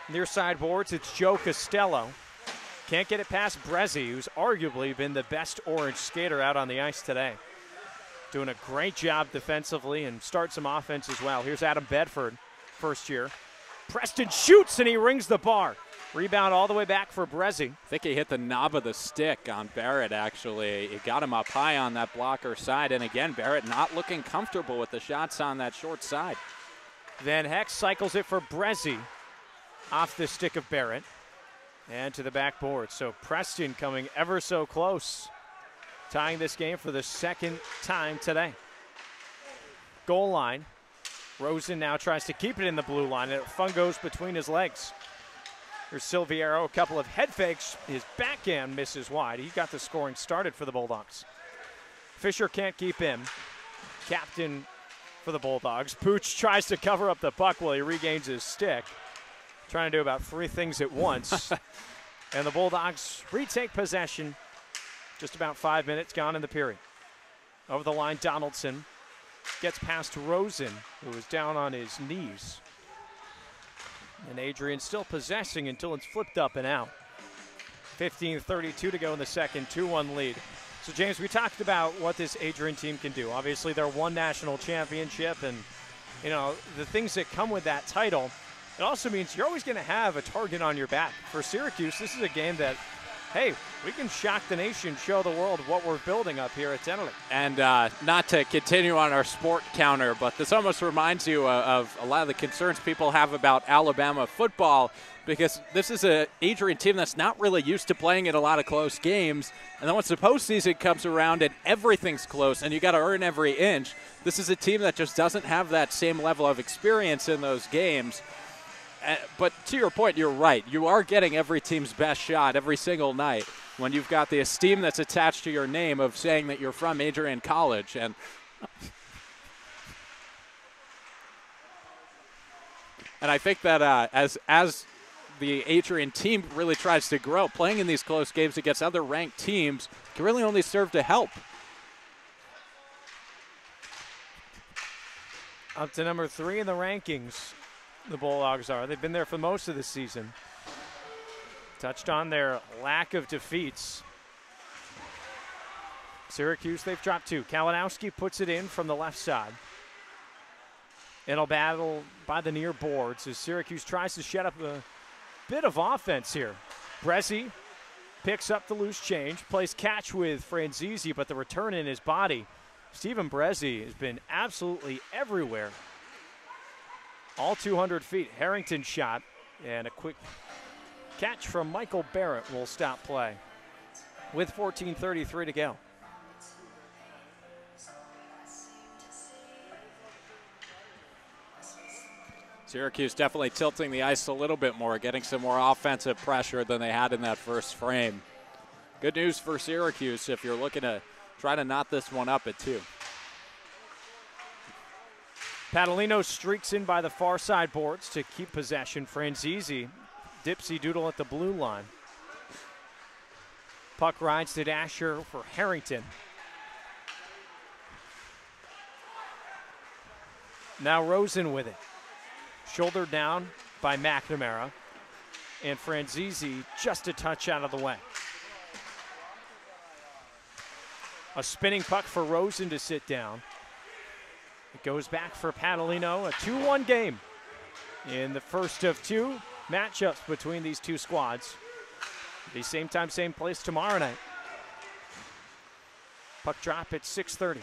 Near side boards, it's Joe Costello. Can't get it past Brezzi, who's arguably been the best Orange skater out on the ice today. Doing a great job defensively and start some offense as well. Here's Adam Bedford, first year. Preston shoots and he rings the bar. Rebound all the way back for Brezzi. I think he hit the knob of the stick on Barrett, actually. It got him up high on that blocker side. And again, Barrett not looking comfortable with the shots on that short side. Van Heck cycles it for Brezzi off the stick of Barrett and to the backboard. So Preston coming ever so close, tying this game for the second time today. Goal line. Rosen now tries to keep it in the blue line, and fun goes between his legs. Here's Silviero, a couple of head fakes. His backhand misses wide. He got the scoring started for the Bulldogs. Fisher can't keep him. Captain for the Bulldogs. Pooch tries to cover up the puck while he regains his stick. Trying to do about three things at once. And the Bulldogs retake possession. Just about 5 minutes gone in the period. Over the line, Donaldson gets past Rosen, who is down on his knees. And Adrian still possessing until it's flipped up and out. 15:32 to go in the second, 2-1 lead. So, James, we talked about what this Adrian team can do. Obviously, they're one national championship, and, you know, the things that come with that title. It also means you're always going to have a target on your back. For Syracuse, this is a game that, hey, we can shock the nation, show the world what we're building up here at Tennity. And not to continue on our sport counter, but this almost reminds you of a lot of the concerns people have about Alabama football, because this is an Adrian team that's not really used to playing in a lot of close games. And then once the postseason comes around and everything's close and you got to earn every inch, this is a team that just doesn't have that same level of experience in those games. But to your point, you're right. You are getting every team's best shot every single night when you've got the esteem that's attached to your name of saying that you're from Adrian College. And I think that as the Adrian team really tries to grow, playing in these close games against other ranked teams can really only serve to help. Up to number 3 in the rankings. The Bulldogs are. They've been there for most of the season. Touched on their lack of defeats. Syracuse, they've dropped 2. Kalinowski puts it in from the left side. It'll battle by the near boards as Syracuse tries to shut up a bit of offense here. Brezzi picks up the loose change, plays catch with Franzese, but the return in his body. Stephen Brezzi has been absolutely everywhere. All 200 feet. Harrington shot, and a quick catch from Michael Barrett will stop play with 14:33 to go. Syracuse definitely tilting the ice a little bit more, getting some more offensive pressure than they had in that first frame. Good news for Syracuse if you're looking to try to knot this one up at 2. Padalino streaks in by the far side boards to keep possession. Franzese, dipsy doodle at the blue line. Puck rides to Dasher for Harrington. Now Rosen with it. Shouldered down by McNamara. And Franzese just a touch out of the way. A spinning puck for Rosen to sit down. It goes back for Padalino, a 2-1 game in the first of 2 matchups between these two squads. The same time, same place tomorrow night. Puck drop at 6:30.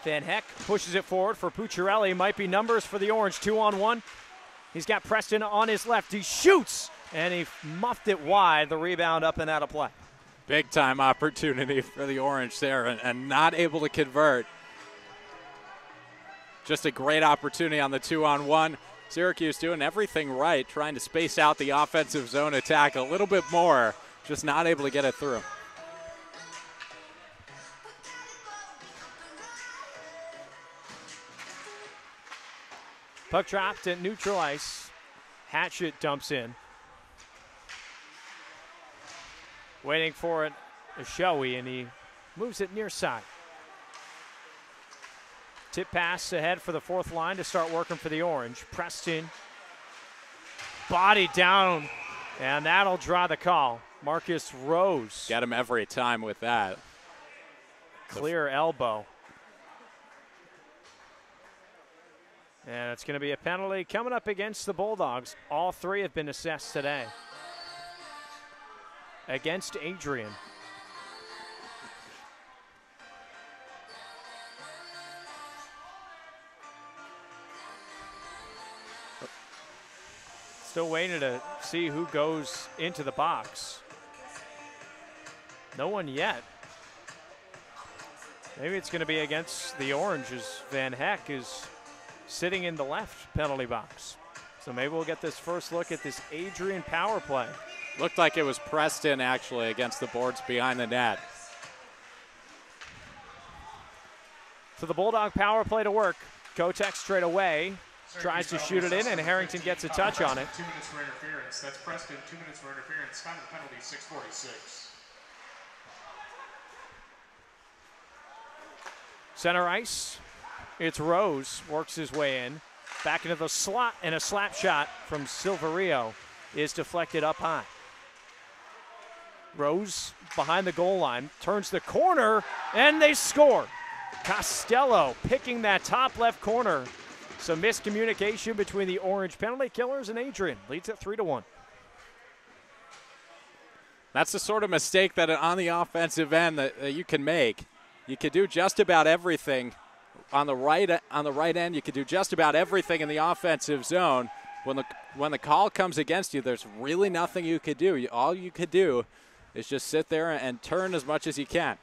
Van Heck pushes it forward for Pucciarelli. Might be numbers for the Orange, 2-on-1. He's got Preston on his left. He shoots, and he muffed it wide. The rebound up and out of play. Big time opportunity for the Orange there, and not able to convert. Just a great opportunity on the 2-on-1. Syracuse doing everything right, trying to space out the offensive zone attack a little bit more, just not able to get it through. Puck dropped at neutral ice. Hatchett dumps in. Waiting for it, Ashowi, and he moves it near side. Tip pass ahead for the fourth line to start working for the Orange. Preston, body down, and that'll draw the call. Marcus Rose. Get him every time with that. Clear elbow. And it's going to be a penalty coming up against the Bulldogs. All 3 have been assessed today against Adrian. Still waiting to see who goes into the box. No one yet. Maybe it's going to be against the Orange as Van Heck is sitting in the left penalty box. So maybe we'll get this first look at this Adrian power play. Looked like it was Preston, actually, against the boards behind the net. So the Bulldog power play to work. Kotek straight away. Tries to shoot it in, and Harrington gets a touch on it. 2 minutes for interference. That's Preston, 2 minutes for interference. Time of penalty, 6:46. Center ice. It's Rose. Works his way in. Back into the slot, and a slap shot from Silverio is deflected up high. Rose behind the goal line. Turns the corner, and they score. Costello picking that top left corner. Some miscommunication between the Orange penalty killers and Adrian. Leads at 3-1. That's the sort of mistake that on the offensive end that you can make. You can do just about everything on the right end. You can do just about everything in the offensive zone. When the call comes against you, there's really nothing you could do. All you could do is just sit there and turn as much as you can.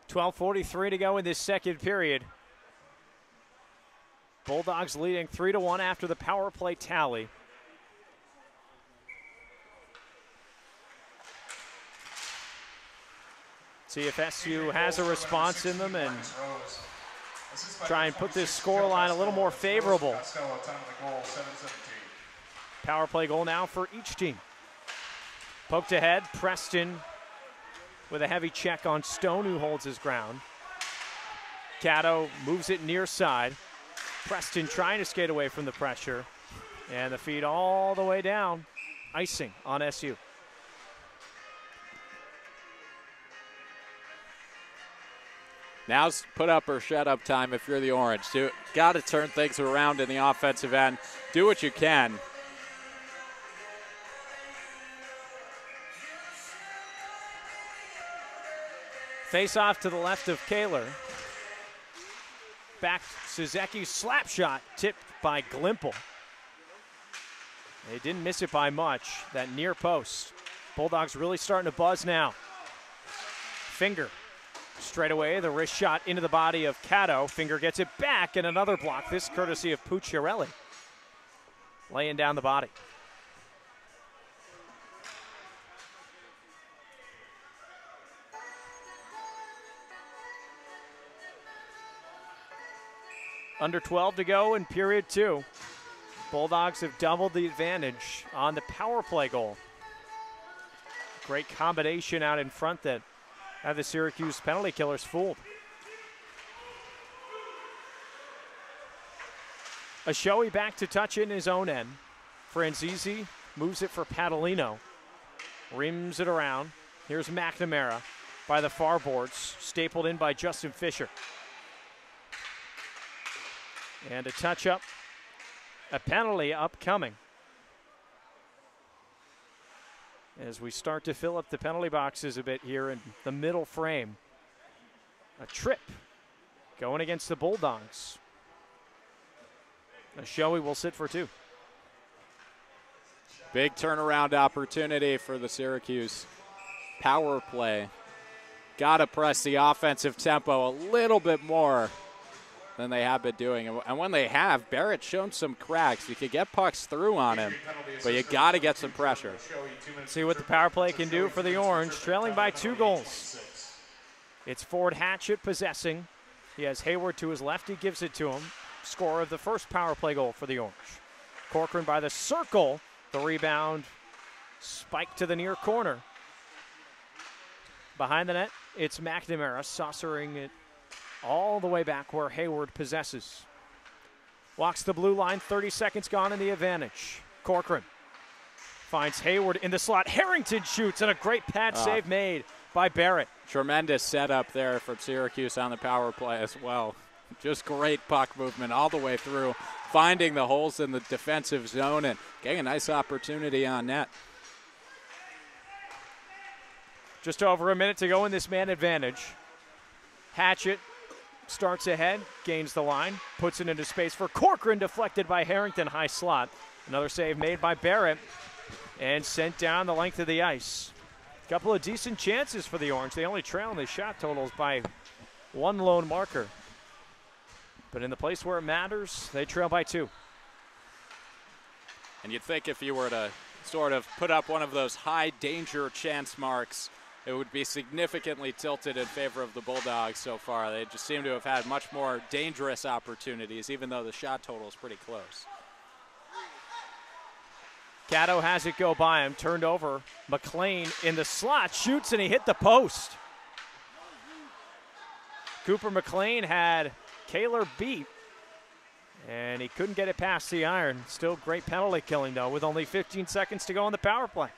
12:43 to go in this second period. Bulldogs leading 3-1 after the power play tally. See if SU has a response in them and try and put this score line a little more favorable. Power play goal now for each team. Poked ahead, Preston with a heavy check on Stone, who holds his ground. Caddo moves it near side. Preston trying to skate away from the pressure. And the feed all the way down. Icing on SU. Now's put up or shut up time if you're the Orange. Got to turn things around in the offensive end. Do what you can. Face off to the left of Kaler. Back Suzuki, slap shot tipped by Glimpel. They didn't miss it by much, that near post. Bulldogs really starting to buzz now. Finger straight away, the wrist shot into the body of Caddo. Finger gets it back, and another block, this courtesy of Pucciarelli. Laying down the body. Under 12 to go in period 2. Bulldogs have doubled the advantage on the power play goal. Great combination out in front that have the Syracuse penalty killers fooled. Ashoe back to touch in his own end. Franzese moves it for Padalino. Rims it around. Here's McNamara by the far boards, stapled in by Justin Fisher. And a touch-up, a penalty upcoming. As we start to fill up the penalty boxes a bit here in the middle frame. A trip going against the Bulldogs. Ashoe will sit for 2. Big turnaround opportunity for the Syracuse power play. Got to press the offensive tempo a little bit more than they have been doing. And when they have, Barrett's shown some cracks. You could get pucks through on him, but you got to get some pressure. See what the power play can do for the Orange, trailing by 2 goals. It's Ford Hatchett possessing. He has Hayward to his left. He gives it to him. Scorer of the first power play goal for the Orange. Corcoran by the circle. The rebound spiked to the near corner. Behind the net, it's McNamara saucering it all the way back where Hayward possesses. Walks the blue line, 30 seconds gone in the advantage. Corcoran finds Hayward in the slot. Harrington shoots, and a great pad save made by Barrett. Tremendous setup there from Syracuse on the power play as well. Just great puck movement all the way through, finding the holes in the defensive zone and getting a nice opportunity on net. Just over a minute to go in this man advantage. Hatchett starts ahead, gains the line, puts it into space for Corcoran, deflected by Harrington, high slot. Another save made by Barrett and sent down the length of the ice. Couple of decent chances for the Orange. They only trail in the shot totals by one lone marker. But in the place where it matters, they trail by 2. And you'd think if you were to sort of put up one of those high danger chance marks, it would be significantly tilted in favor of the Bulldogs so far. They just seem to have had much more dangerous opportunities, even though the shot total is pretty close. Caddo has it go by him, turned over. McLean in the slot, shoots, and he hit the post. Cooper McLean had Kaler beat, and he couldn't get it past the iron. Still great penalty killing, though, with only 15 seconds to go on the power play.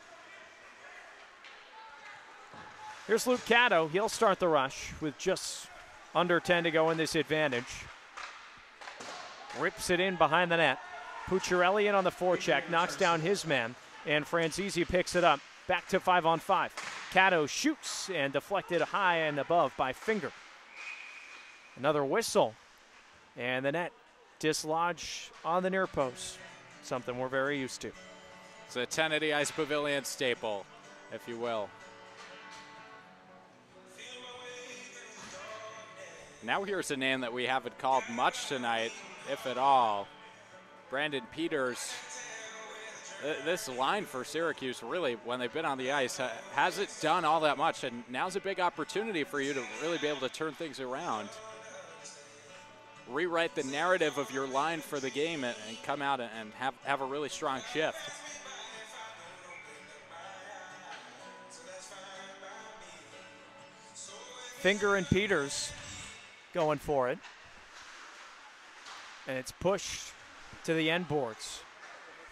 Here's Luke Caddo. He'll start the rush with just under 10 to go in this advantage. Rips it in behind the net. Pucciarelli in on the forecheck, knocks down his man, and Franzese picks it up. Back to 5-on-5. Caddo shoots and deflected high and above by Finger. Another whistle, and the net dislodged on the near post, something we're very used to. It's a Tennity Ice Pavilion staple, if you will. Now here's a name that we haven't called much tonight, if at all. Brandon Peters. This line for Syracuse, really, when they've been on the ice, hasn't done all that much, and now's a big opportunity for you to really be able to turn things around. Rewrite the narrative of your line for the game and come out and have a really strong shift. Finger and Peters going for it. And it's pushed to the end boards.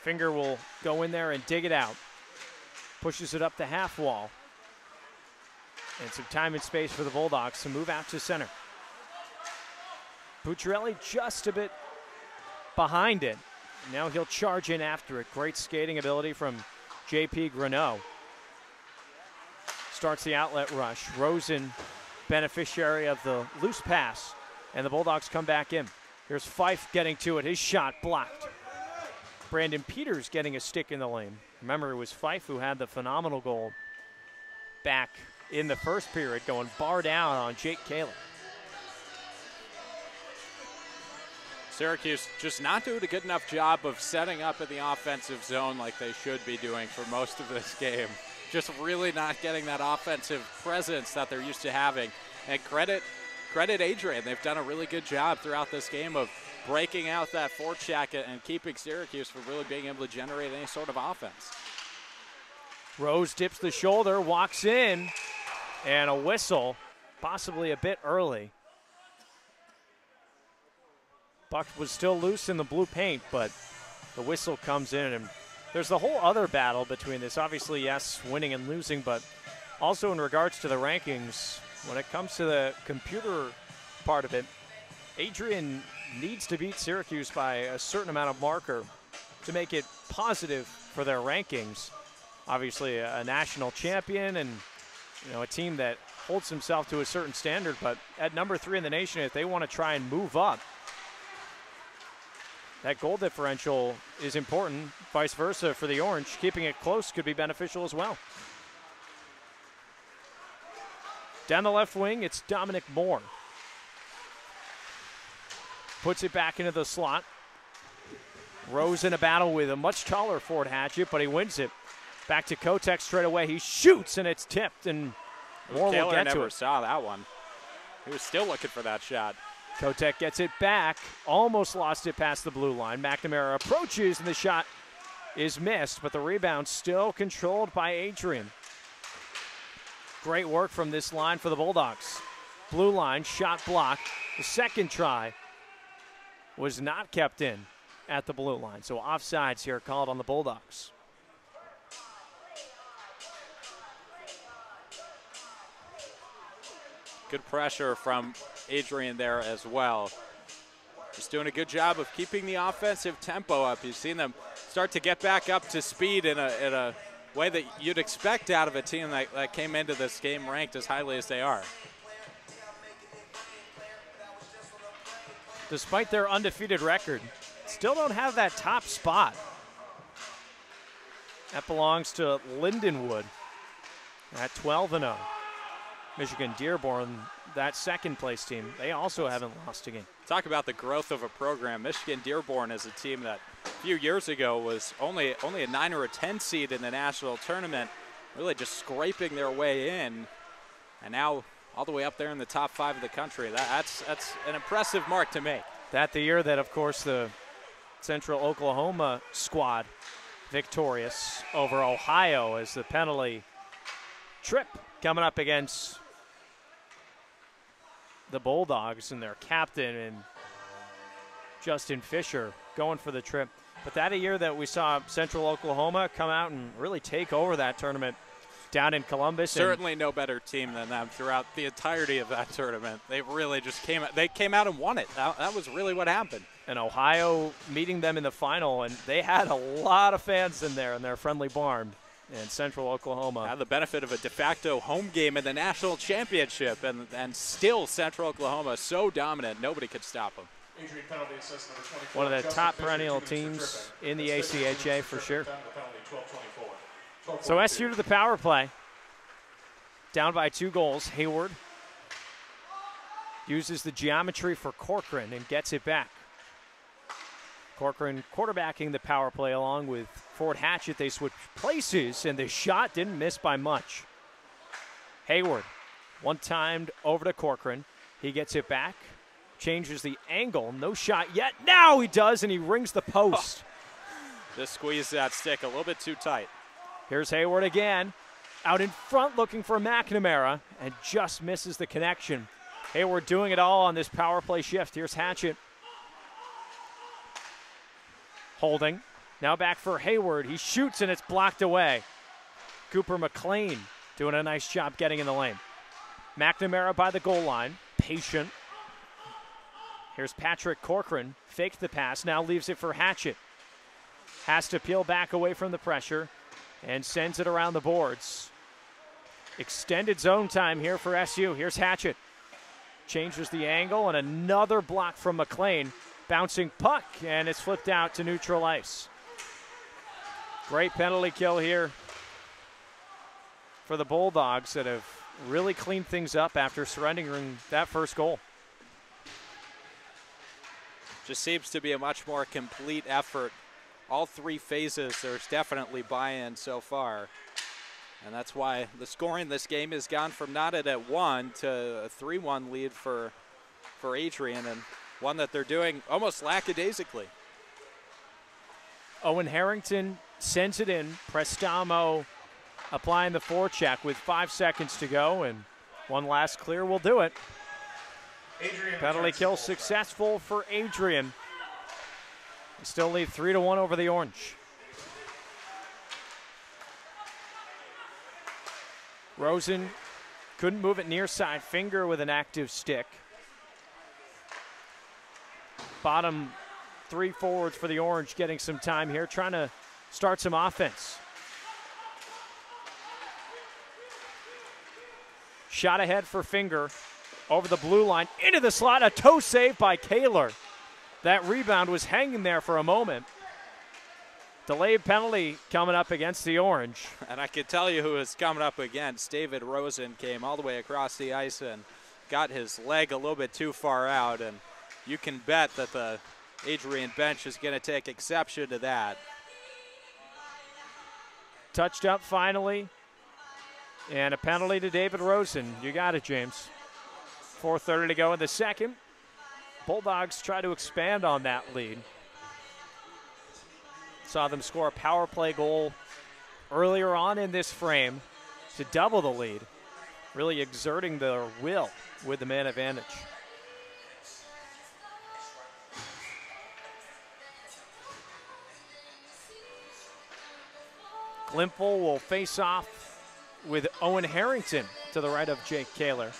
Finger will go in there and dig it out. Pushes it up the half wall. And some time and space for the Bulldogs to move out to center. Pucciarelli just a bit behind it. Now he'll charge in after it. Great skating ability from J.P. Greneau. Starts the outlet rush. Rosen, beneficiary of the loose pass. And the Bulldogs come back in. Here's Fife getting to it. His shot blocked. Brandon Peters getting a stick in the lane. Remember, it was Fife who had the phenomenal goal back in the first period, going bar down on Jake Kaler. Syracuse just not doing a good enough job of setting up in the offensive zone like they should be doing for most of this game. Just really not getting that offensive presence that they're used to having. And credit Adrian. They've done a really good job throughout this game of breaking out that forecheck and keeping Syracuse from really being able to generate any sort of offense. Rose dips the shoulder, walks in, and a whistle, possibly a bit early. Buck was still loose in the blue paint, but the whistle comes in, and there's the whole other battle between this. Obviously, yes, winning and losing, but also in regards to the rankings, when it comes to the computer part of it, Adrian needs to beat Syracuse by a certain amount of marker to make it positive for their rankings. Obviously, a national champion and a team that holds himself to a certain standard, but at number 3 in the nation, if they want to try and move up, that goal differential is important. Vice versa for the Orange. Keeping it close could be beneficial as well. Down the left wing, it's Dominic Moore. Puts it back into the slot. Rose in a battle with a much taller Ford Hatchet, but he wins it. Back to Kotek straight away. He shoots, and it's tipped, and Moore will get to it. Never saw that one. He was still looking for that shot. Kotek gets it back. Almost lost it past the blue line. McNamara approaches, and the shot is missed, but the rebound still controlled by Adrian. Great work from this line for the Bulldogs. Blue line, shot blocked. The second try was not kept in at the blue line. So offsides here called on the Bulldogs. Good pressure from Adrian there as well. Just doing a good job of keeping the offensive tempo up. You've seen them start to get back up to speed in a way that you'd expect out of a team that came into this game ranked as highly as they are. despite their undefeated record, still don't have that top spot. That belongs to Lindenwood at 12-0. Michigan Dearborn, that second place team, they also haven't lost a game. Talk about the growth of a program. Michigan Dearborn is a team that a few years ago was only a 9 or a 10 seed in the national tournament, really just scraping their way in, and now all the way up there in the top 5 of the country. That's an impressive mark to make. That the year that, of course, the Central Oklahoma squad victorious over Ohio as the penalty trip coming up against the Bulldogs and their captain and Justin Fisher going for the trip. But that a year that we saw Central Oklahoma come out and really take over that tournament down in Columbus. Certainly no better team than them throughout the entirety of that tournament. They really just came out and won it. That was really what happened. And Ohio meeting them in the final, and they had a lot of fans in there in their friendly barn. And Central Oklahoma had the benefit of a de facto home game in the national championship, and still Central Oklahoma so dominant, nobody could stop them. Injury penalty assist number 24. One of the Justin top Fisher, perennial 2 minutes teams for in the ACHA for sure. The penalty, 12-24. So SU to the power play. Down by 2 goals. Hayward uses the geometry for Corcoran and gets it back. Corcoran quarterbacking the power play along with Ford Hatchett. They switch places, and the shot didn't miss by much. Hayward, one-timed over to Corcoran. He gets it back, changes the angle. No shot yet. Now he does, and he rings the post. Just squeezed that stick a little bit too tight. Here's Hayward again. Out in front looking for McNamara, and just misses the connection. Hayward doing it all on this power play shift. Here's Hatchett. Holding. Now back for Hayward. He shoots, and it's blocked away. Cooper McLean doing a nice job getting in the lane. McNamara by the goal line. Patient. Here's Patrick Corcoran. Faked the pass. Now leaves it for Hatchett. Has to peel back away from the pressure and sends it around the boards. Extended zone time here for SU. Here's Hatchett. Changes the angle, and another block from McLean. Bouncing puck, and it's flipped out to neutral ice. Great penalty kill here for the Bulldogs that have really cleaned things up after surrendering that first goal. Just seems to be a much more complete effort. All 3 phases, there's definitely buy-in so far. And that's why the scoring this game has gone from not at 1 to a 3-1 lead for Adrian, and one that they're doing almost lackadaisically. Owen Harrington sends it in. Prestamo applying the forecheck with 5 seconds to go, and one last clear will do it. Adrian Penalty kill successful for Adrian. They still lead 3-1 over the Orange. Rosen couldn't move it near side. Finger with an active stick. Bottom 3 forwards for the Orange getting some time here, trying to start some offense. Shot ahead for Finger. Over the blue line, into the slot, a toe save by Kaler. That rebound was hanging there for a moment. Delayed penalty coming up against the Orange. And I can tell you who is coming up against. David Rosen came all the way across the ice and got his leg a little bit too far out, and you can bet that the Adrian bench is going to take exception to that. Touched up finally, and a penalty to David Rosen. You got it, James. 4:30 to go in the second. Bulldogs try to expand on that lead. Saw them score a power play goal earlier on in this frame to double the lead, really exerting their will with the man advantage. Glimpel will face off with Owen Harrington to the right of Jake Kaler.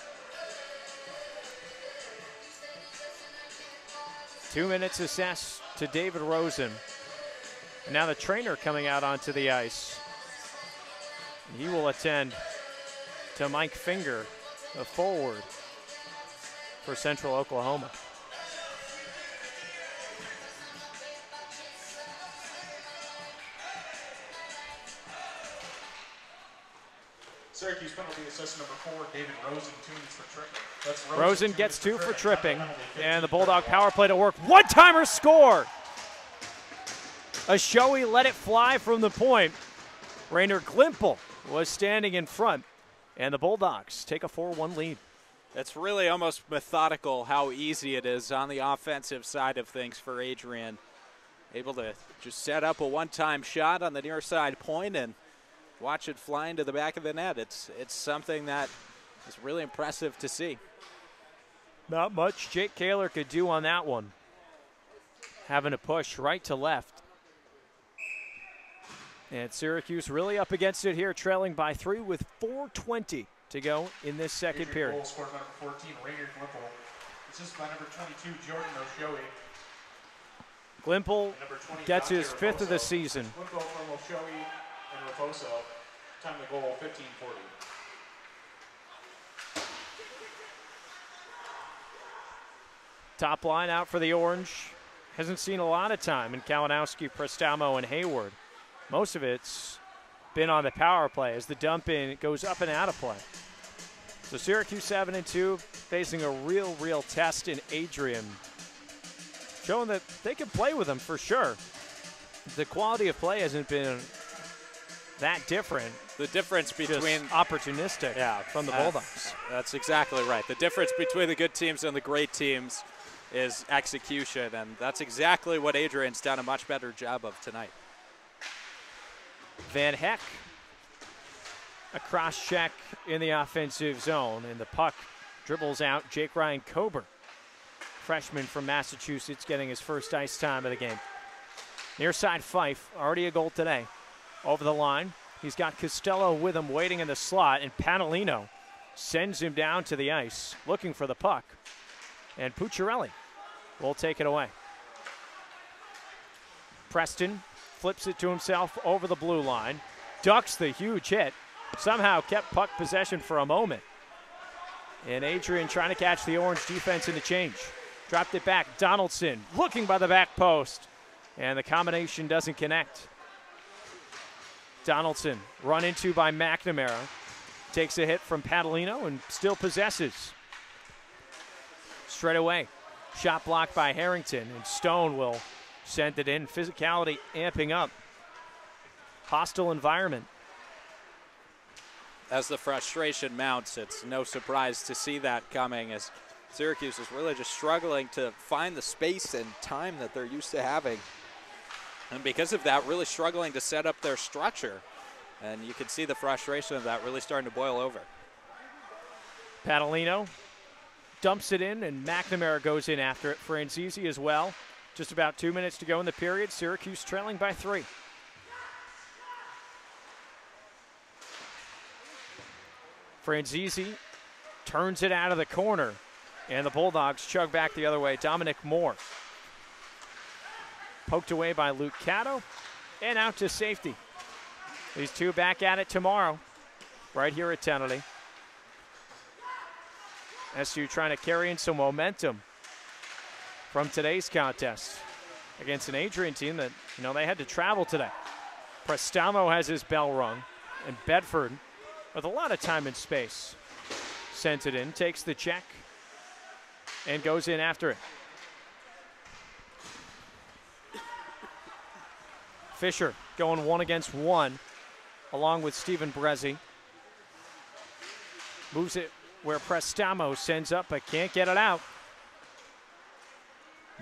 2 minutes assessed to David Rosen. And now the trainer coming out onto the ice. He will attend to Mike Finger, the forward for Central Oklahoma. Syracuse penalty assist number 4, David Rosen, 2 for tripping. That's Rosen gets 2 for tripping, and the Bulldog power play to work. One-timer score! Ashoe let it fly from the point. Rainer Glimpel was standing in front, and the Bulldogs take a 4-1 lead. It's really almost methodical how easy it is on the offensive side of things for Adrian. Able to just set up a one-time shot on the near side point and watch it fly into the back of the net. It's something that is really impressive to see. Not much Jake Kaler could do on that one. Having to push right to left. And Syracuse really up against it here, trailing by 3 with 4:20 to go in this second period. Goal scored number 14, Rainer Glimpel. Assist by number 22, Jordan Oshoe. Glimpel Number 20, gets Dante his 5th of the Raposo. season. Glimpel from Oshoe and Raposo. Time the goal, 15:40. Top line out for the Orange. Hasn't seen a lot of time in Kalinowski, Prestamo, and Hayward. Most of it's been on the power play as the dump in goes up and out of play. So Syracuse 7-2, facing a real test in Adrian. Showing that they can play with them for sure. The quality of play hasn't been that different. The difference between opportunistic from the Bulldogs. That's exactly right. The difference between the good teams and the great teams is execution, and that's exactly what Adrian's done a much better job of tonight. Van Heck, a cross check in the offensive zone, and the puck dribbles out Jake Ryan Coburn, freshman from Massachusetts, getting his first ice time of the game. Near side Fife, already a goal today. Over the line, he's got Costello with him waiting in the slot, and Panalino sends him down to the ice, looking for the puck. And Pucciarelli will take it away. Preston flips it to himself over the blue line, ducks the huge hit, somehow kept puck possession for a moment. And Adrian trying to catch the Orange defense in the change. Dropped it back, Donaldson looking by the back post, and the combination doesn't connect. Donaldson run into by McNamara, takes a hit from Padalino and still possesses. Straight away, shot blocked by Harrington, and Stone will send it in. Physicality amping up. Hostile environment. As the frustration mounts, it's no surprise to see that coming, as Syracuse is really just struggling to find the space and time that they're used to having. And because of that, really struggling to set up their structure. And you can see the frustration of that really starting to boil over. Padalino dumps it in, and McNamara goes in after it. Franzese as well. Just about 2 minutes to go in the period. Syracuse trailing by 3. Franzese turns it out of the corner, and the Bulldogs chug back the other way. Dominic Moore poked away by Luke Cato, and out to safety. These two back at it tomorrow, right here at Tennity. SU trying to carry in some momentum from today's contest against an Adrian team that, they had to travel today. Prestamo has his bell rung, and Bedford, with a lot of time and space, sent it in, takes the check, and goes in after it. Fisher going 1-against-1 along with Stephen Brezzi. Moves it where Prestamo sends up but can't get it out.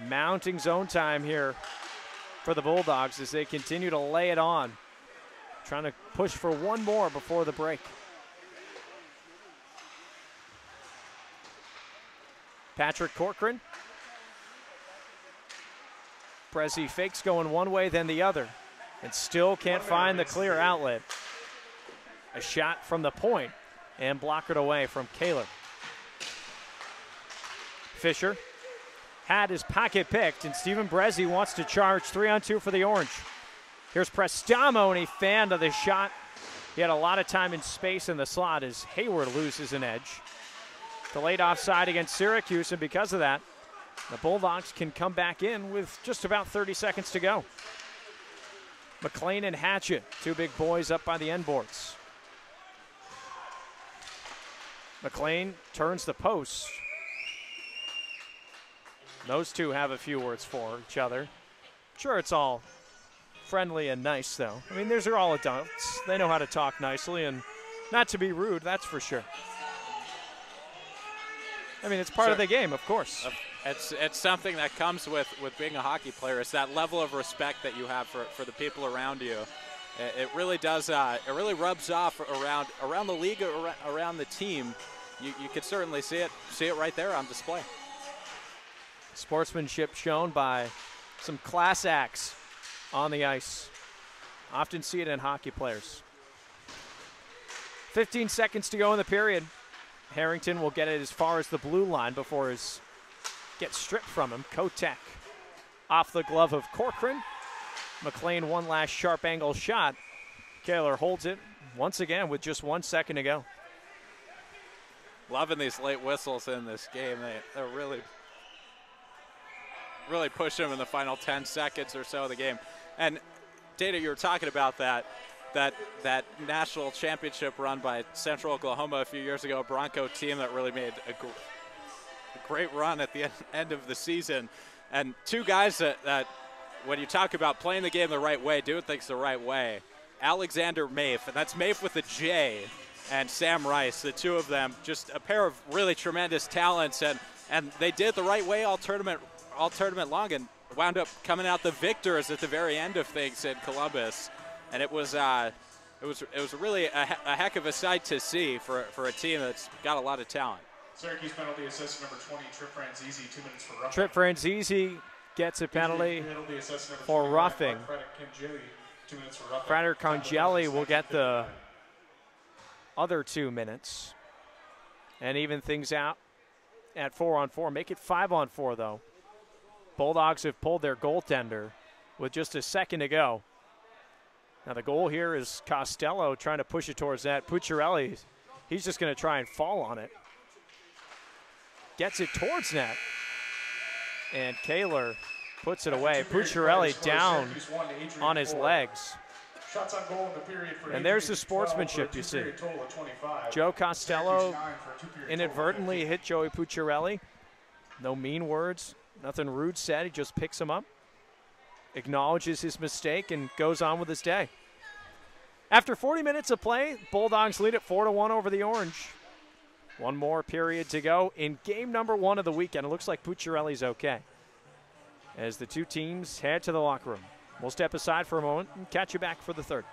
Mounting zone time here for the Bulldogs as they continue to lay it on. Trying to push for one more before the break. Patrick Corcoran. Prezi fakes going one way then the other and still can't find the clear outlet. A shot from the point and blockered away from Kaler. Fisher had his pocket picked, and Stephen Brezzi wants to charge 3-on-2 for the Orange. Here's Prestamo, and he fanned the shot. He had a lot of time and space in the slot as Hayward loses an edge. Delayed offside against Syracuse, and because of that, the Bulldogs can come back in with just about 30 seconds to go. McLean and Hatchett, two big boys up by the end boards. McLean turns the post. Those two have a few words for each other. Sure, it's all friendly and nice, though. I mean, these are all adults. They know how to talk nicely and not to be rude, that's for sure. I mean, it's part of the game, of course. It's something that comes with being a hockey player. It's that level of respect that you have for the people around you. It really does. It really rubs off around the league, around the team. You can certainly see it right there on display. Sportsmanship shown by some class acts on the ice. Often see it in hockey players. 15 seconds to go in the period. Harrington will get it as far as the blue line before it gets stripped from him. Kotek off the glove of Corcoran. McLean one last sharp angle shot. Kaler holds it once again with just 1 second to go. Loving these late whistles in this game. They're really push them in the final 10 seconds or so of the game. And Dana, you were talking about that national championship run by Central Oklahoma a few years ago, a Bronco team that really made a great run at the end of the season. And two guys that when you talk about playing the game the right way, doing things the right way, Alexander Mafe, and that's Mafe with a J, and Sam Rice, the two of them, just a pair of really tremendous talents, and they did it the right way all tournament long, and wound up coming out the victors at the very end of things in Columbus. And it was really a heck of a sight to see for a team that's got a lot of talent. Syracuse penalty assist number 20, Trip Franzese, 2 minutes for roughing. Trip Franzese gets a penalty for roughing. Frater Congeli will get the other 2 minutes and even things out at 4-on-4. Make it 5-on-4, though. Bulldogs have pulled their goaltender with just a second to go. Now the goal here is Costello trying to push it towards that. Pucciarelli, he's just going to try and fall on it. Gets it towards net. And Kaler puts it away. Pucciarelli down on his legs. Shots on goal in the period for and there's the sportsmanship you see. Joe Costello inadvertently hit Joey Pucciarelli. No mean words, nothing rude said. He just picks him up, acknowledges his mistake, and goes on with his day. After 40 minutes of play, Bulldogs lead at 4-1 over the Orange. One more period to go in game number 1 of the weekend. It looks like Pucciarelli's okay as the two teams head to the locker room. We'll step aside for a moment and catch you back for the third.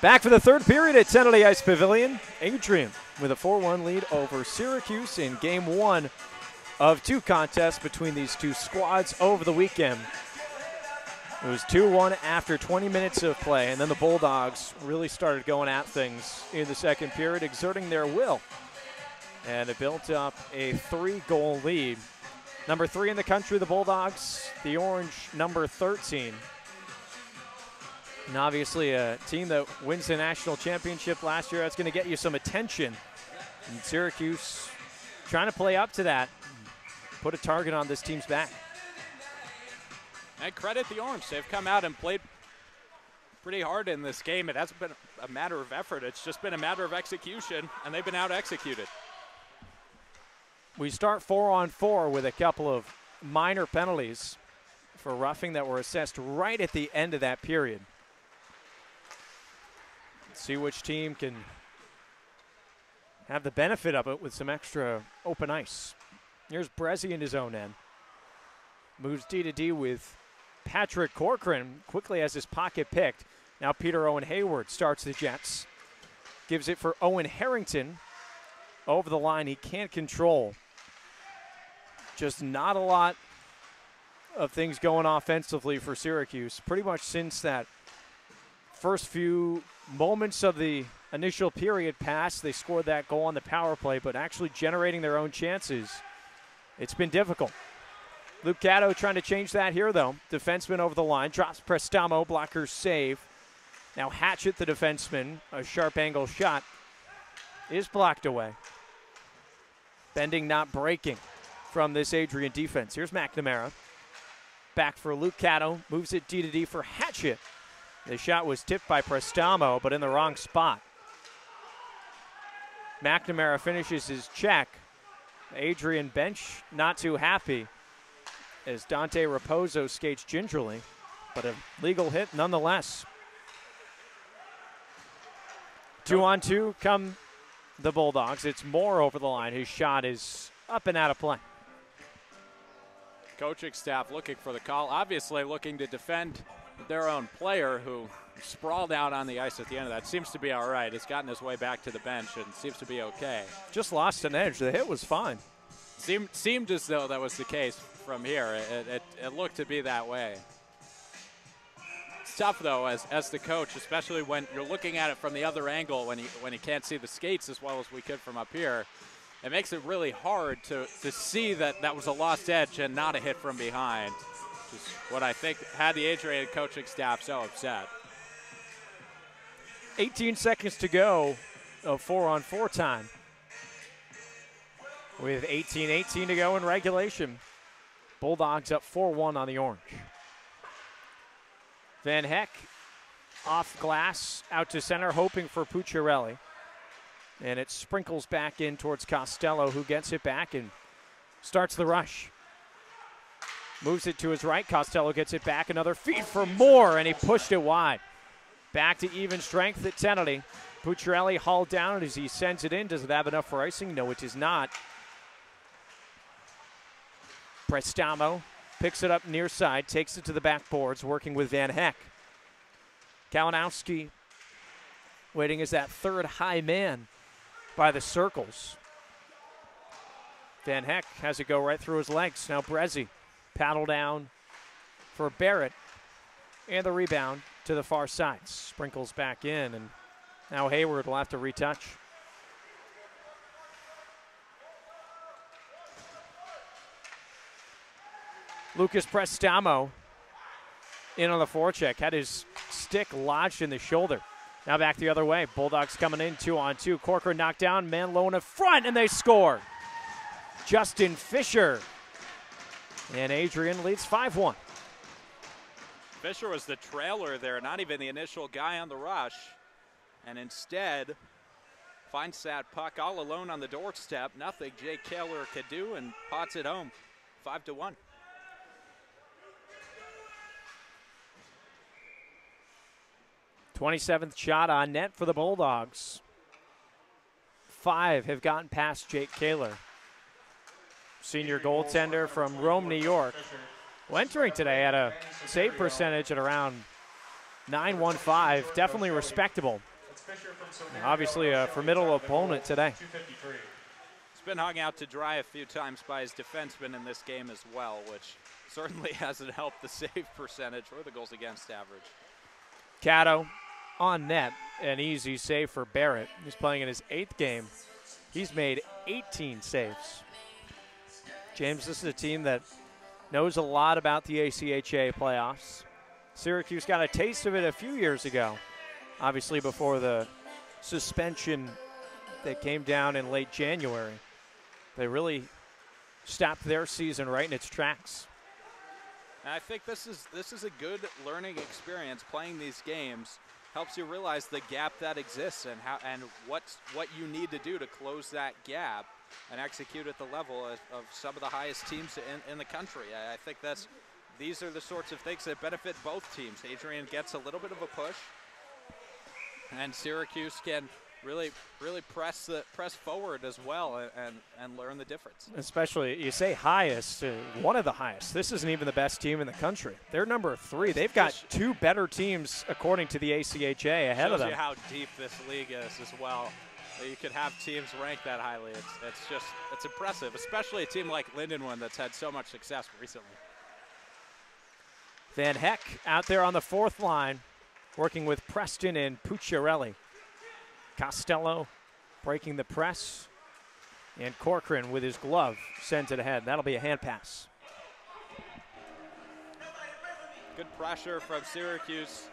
Back for the third period at Tennity Ice Pavilion. Adrian with a 4-1 lead over Syracuse in game one of two contests between these two squads over the weekend. It was 2-1 after 20 minutes of play, and then the Bulldogs really started going at things in the second period, exerting their will. And it built up a 3-goal lead. Number 3 in the country, the Bulldogs, the Orange, number 13. And obviously a team that wins the national championship last year, that's going to get you some attention. And Syracuse trying to play up to that, put a target on this team's back. And credit the Orange. They've come out and played pretty hard in this game. It hasn't been a matter of effort. It's just been a matter of execution, and they've been out-executed. We start 4-on-4 with a couple of minor penalties for roughing that were assessed right at the end of that period. See which team can have the benefit of it with some extra open ice. Here's Brezzi in his own end. Moves D-to-D with Patrick Corcoran. Quickly has his pocket picked. Now Peter Owen Hayward starts the Jets. Gives it for Owen Harrington. Over the line, he can't control. Just not a lot of things going offensively for Syracuse. Pretty much since that first few moments of the initial period passed, they scored that goal on the power play, but actually generating their own chances, it's been difficult. Luke Gatto trying to change that here, though. Defenseman over the line, drops Prestamo, blocker save. Now Hatchett, the defenseman, a sharp angle shot, is blocked away. Bending, not breaking from this Adrian defense. Here's McNamara. Back for Luke Gatto, moves it D-to-D for Hatchett. The shot was tipped by Prestamo, but in the wrong spot. McNamara finishes his check. Adrian bench not too happy as Dante Raposo skates gingerly, but a legal hit nonetheless. 2-on-2 come the Bulldogs. It's Moore over the line. His shot is up and out of play. Coaching staff looking for the call, obviously looking to defend their own player who sprawled out on the ice at the end of that. Seems to be all right. Has gotten his way back to the bench and seems to be okay. Just lost an edge. The hit was fine. Seemed as though that was the case from here. It looked to be that way. It's tough, though, as the coach, especially when you're looking at it from the other angle when you can't see the skates as well as we could from up here. It makes it really hard to see that was a lost edge and not a hit from behind, which is what I think had the Adrian coaching staff so upset. 18 seconds to go of 4-on-4 time. With 18-18 to go in regulation. Bulldogs up 4-1 on the Orange. Van Heck off glass, out to center, hoping for Pucciarelli. And it sprinkles back in towards Costello, who gets it back and starts the rush. Moves it to his right. Costello gets it back. Another feed for Moore, and he pushed it wide. Back to even strength at Tennity. Pucciarelli hauled down as he sends it in. Does it have enough for icing? No, it does not. Prestamo picks it up near side, takes it to the backboards, working with Van Heck. Kalinowski waiting as that third high man by the circles. Van Heck has it go right through his legs. Now Brezzi paddle down for Barrett. And the rebound to the far side. Sprinkles back in, and now Hayward will have to retouch. Lucas Prestamo in on the forecheck. Had his stick lodged in the shoulder. Now back the other way. Bulldogs coming in 2-on-2. Corcoran knocked down. Manlow in front, and they score. Justin Fisher. And Adrian leads 5-1. Fisher was the trailer there, not even the initial guy on the rush. And instead finds that puck all alone on the doorstep. Nothing Jake Kaler could do, and pots it home. 5-1. 27th shot on net for the Bulldogs. 5 have gotten past Jake Kaler. Senior goaltender from Rome, New York. Well, entering today at a save percentage at around .915. Definitely respectable It's Fisher from Sylvania, Obviously a formidable opponent today. 253. He's been hung out to dry a few times by his defenseman in this game as well, which certainly hasn't helped the save percentage or the goals against average. Cato on net, an easy save for Barrett. He's playing in his 8th game. He's made 18 saves. James, this is a team that knows a lot about the ACHA playoffs. Syracuse got a taste of it a few years ago, obviously before the suspension that came down in late January. They really stopped their season right in its tracks. And I think this is a good learning experience. Playing these games helps you realize the gap that exists and what you need to do to close that gap and execute at the level of some of the highest teams in the country. I think these are the sorts of things that benefit both teams. Adrian gets a little bit of a push, and Syracuse can really press forward as well and learn the difference. Especially, you say highest, one of the highest. This isn't even the best team in the country. They're number 3. They've got 2 better teams, according to the ACHA, ahead of them. Shows you how deep this league is as well. You could have teams ranked that highly. It's impressive, especially a team like Lindenwood that's had so much success recently. Van Heck out there on the 4th line, working with Preston and Pucciarelli. Costello breaking the press, and Corcoran with his glove sends it ahead. That'll be a hand pass. Good pressure from Syracuse,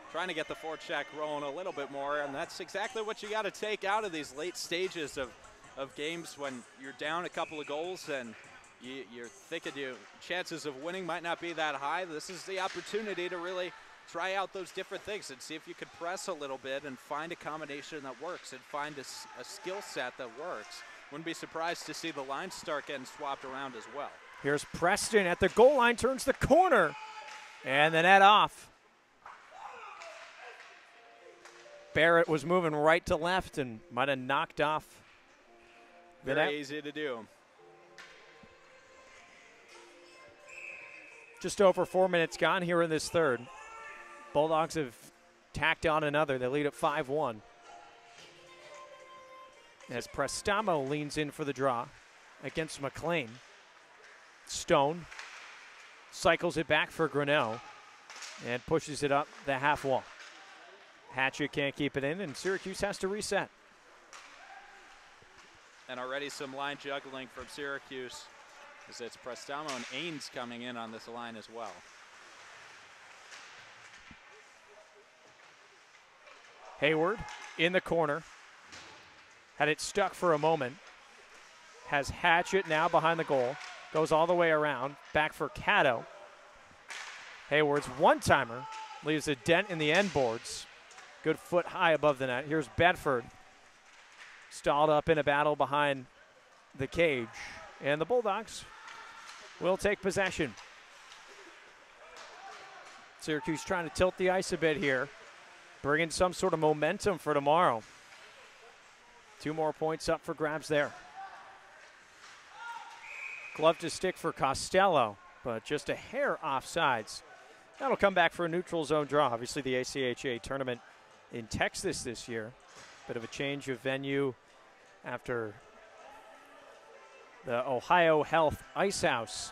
trying to get the forecheck rolling a little bit more, and that's exactly what you got to take out of these late stages of games when you're down a couple of goals and you're thinking your chances of winning might not be that high. This is the opportunity to really try out those different things and see if you could press a little bit and find a combination that works and find a skill set that works. Wouldn't be surprised to see the lines start getting swapped around as well. Here's Preston at the goal line, turns the corner, and the net off. Barrett was moving right to left and might have knocked off the net. Very easy to do. Just over 4 minutes gone here in this third. Bulldogs have tacked on another. They lead at 5-1. As Prestamo leans in for the draw against McLean. Stone cycles it back for Grinnell and pushes it up the half wall. ACHA can't keep it in, and Syracuse has to reset. And already some line juggling from Syracuse, as it's Prestamo and Ains coming in on this line as well. Hayward in the corner. Had it stuck for a moment. Has Hatchett now behind the goal. Goes all the way around. Back for Cato. Hayward's one-timer leaves a dent in the end boards. Good foot high above the net. Here's Bedford. Stalled up in a battle behind the cage. And the Bulldogs will take possession. Syracuse trying to tilt the ice a bit here. Bringing some sort of momentum for tomorrow. 2 more points up for grabs there. Glove to stick for Costello, but just a hair offsides. That'll come back for a neutral zone draw. Obviously the ACHA tournament in Texas this year. Bit of a change of venue after the Ohio Health Ice House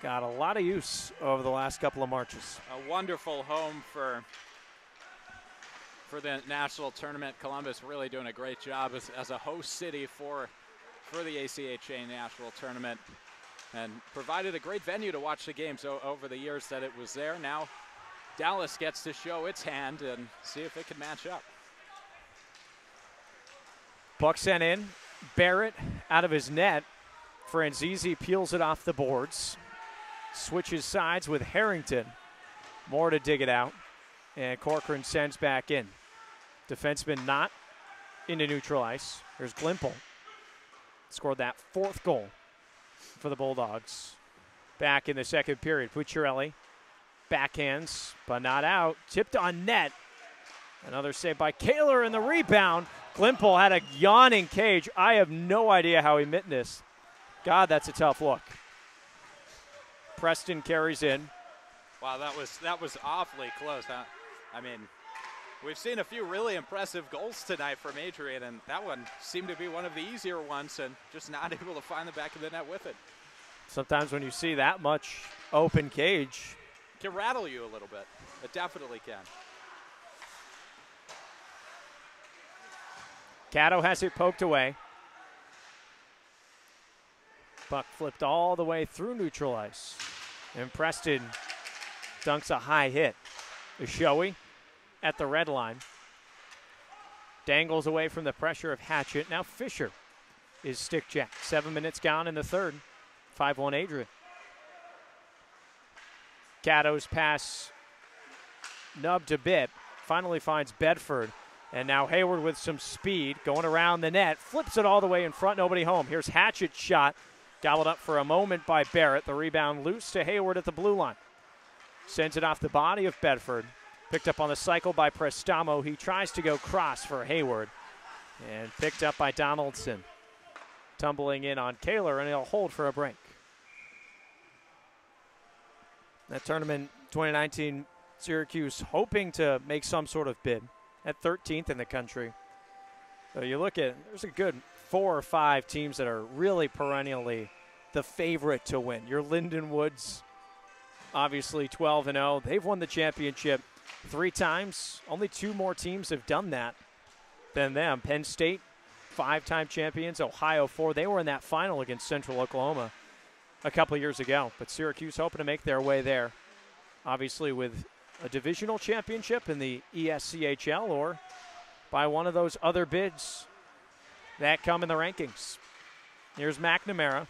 got a lot of use over the last couple of marches. A wonderful home for the national tournament. Columbus really doing a great job as a host city for the ACHA national tournament, and provided a great venue to watch the games over the years that it was there. Now Dallas gets to show its hand and see if it can match up. Puck sent in. Barrett out of his net. Franzese peels it off the boards. Switches sides with Harrington. More to dig it out. And Corcoran sends back in. Defenseman not into neutral ice. Here's Glimple. Scored that 4th goal for the Bulldogs. Back in the second period. Pucciarelli backhands, but not out. Tipped on net. Another save by Kaler in the rebound. Glimple had a yawning cage. I have no idea how he missed this. God, that's a tough look. Preston carries in. Wow, that was awfully close, huh? I mean, We've seen a few really impressive goals tonight from Adrian, and that one seemed to be one of the easier ones, and just not able to find the back of the net with it. Sometimes when you see that much open cage, It can rattle you a little bit. It definitely can. Caddo has it poked away. Puck flipped all the way through neutral ice. And Preston dunks a high hit. Showy at the red line. Dangles away from the pressure of Hatchet. Now Fisher is stick jack. 7 minutes gone in the third. 5-1 Adrian. Caddo's pass nubbed a bit. Finally finds Bedford. And now Hayward with some speed going around the net. Flips it all the way in front. Nobody home. Here's Hatchet's shot. Gobbled up for a moment by Barrett. The rebound loose to Hayward at the blue line. Sends it off the body of Bedford. Picked up on the cycle by Prestamo. He tries to go cross for Hayward. And picked up by Donaldson. Tumbling in on Kaler, and he'll hold for a break. That tournament, 2019, Syracuse hoping to make some sort of bid at 13th in the country. So you look at, there's a good 4 or 5 teams that are really perennially the favorite to win. Your Lindenwoods, obviously 12-0. They've won the championship 3 times. Only 2 more teams have done that than them. Penn State, 5-time champions. Ohio, 4. They were in that final against Central Oklahoma a couple years ago. But Syracuse hoping to make their way there. Obviously with a divisional championship in the ESCHL or by one of those other bids that come in the rankings. Here's McNamara.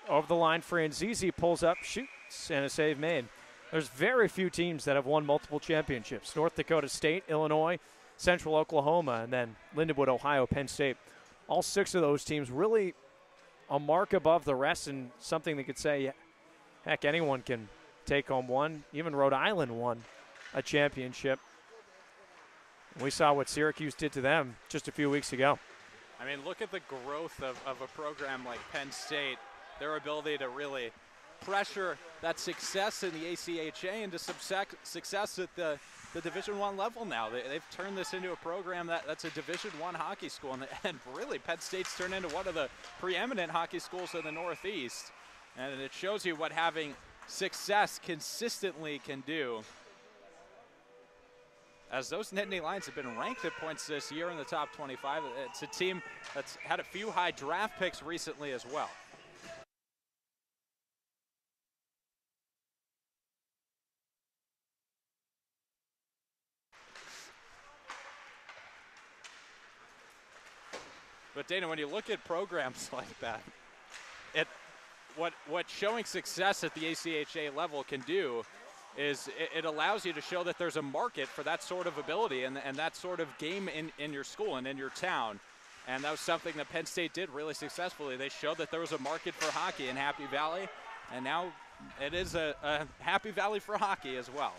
Over the line, Franzese pulls up, shoots, and a save made. There's very few teams that have won multiple championships. North Dakota State, Illinois, Central Oklahoma, and then Lindenwood, Ohio, Penn State. All 6 of those teams really a mark above the rest and something that could say, heck, anyone can take home one. Even Rhode Island won a championship. We saw what Syracuse did to them just a few weeks ago. I mean, look at the growth of a program like Penn State, their ability to really pressure that success in the ACHA into success at the Division I level now. They've turned this into a program that's a Division I hockey school, and really Penn State's turned into one of the preeminent hockey schools in the Northeast. And it shows you what having success consistently can do. As those Nittany Lions have been ranked at points this year in the top 25, it's a team that's had a few high draft picks recently as well. But Dana, when you look at programs like that, what showing success at the ACHA level can do is it allows you to show that there's a market for that sort of ability and that sort of game in your school and in your town. And that was something that Penn State did really successfully. They showed that there was a market for hockey in Happy Valley, and now it is a Happy Valley for hockey as well.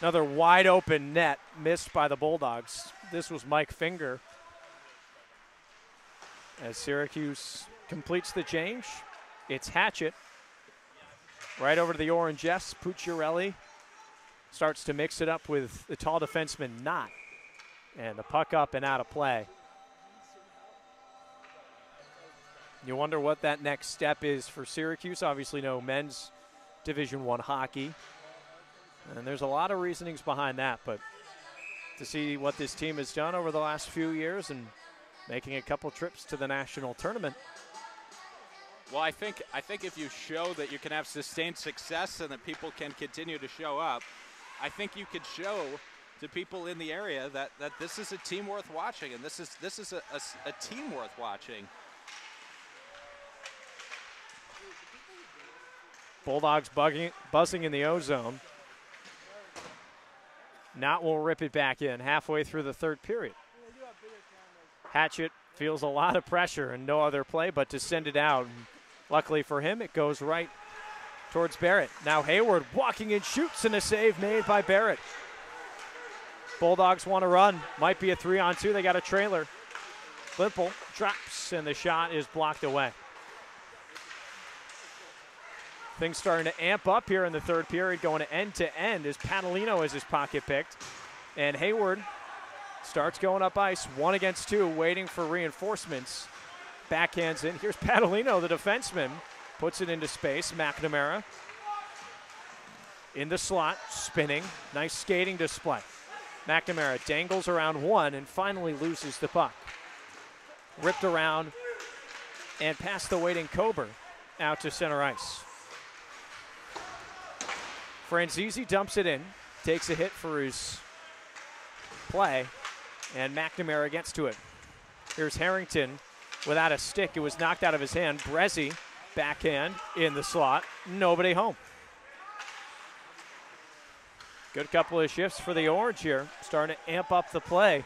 Another wide open net missed by the Bulldogs. This was Mike Finger. As Syracuse completes the change, it's Hatchet. Right over to the Orange S. Pucciarelli starts to mix it up with the tall defenseman Knott. And the puck up and out of play. You wonder what that next step is for Syracuse. Obviously no men's Division I hockey. And there's a lot of reasonings behind that, but to see what this team has done over the last few years and making a couple trips to the national tournament. Well, I think if you show that you can have sustained success and that people can continue to show up, I think you could show to people in the area that this is a team worth watching, and this is a team worth watching. Bulldogs buzzing in the O-zone. Knott will rip it back in halfway through the third period. Hatchet feels a lot of pressure and no other play but to send it out. And luckily for him, it goes right towards Barrett. Now Hayward walking in, shoots, and a save made by Barrett. Bulldogs want to run. Might be a 3-on-2. They got a trailer. Limple drops, and the shot is blocked away. Things starting to amp up here in the third period, going to end as Patalino has his pocket picked. And Hayward starts going up ice, 1 against 2, waiting for reinforcements. Backhands in. Here's Pavilion, the defenseman, puts it into space. McNamara in the slot, spinning. Nice skating display. McNamara dangles around 1 and finally loses the puck. Ripped around and past the waiting Kober out to center ice. Franzese dumps it in, takes a hit for his play, and McNamara gets to it. Here's Harrington without a stick. It was knocked out of his hand. Brezzi, backhand in the slot. Nobody home. Good couple of shifts for the Orange here, starting to amp up the play.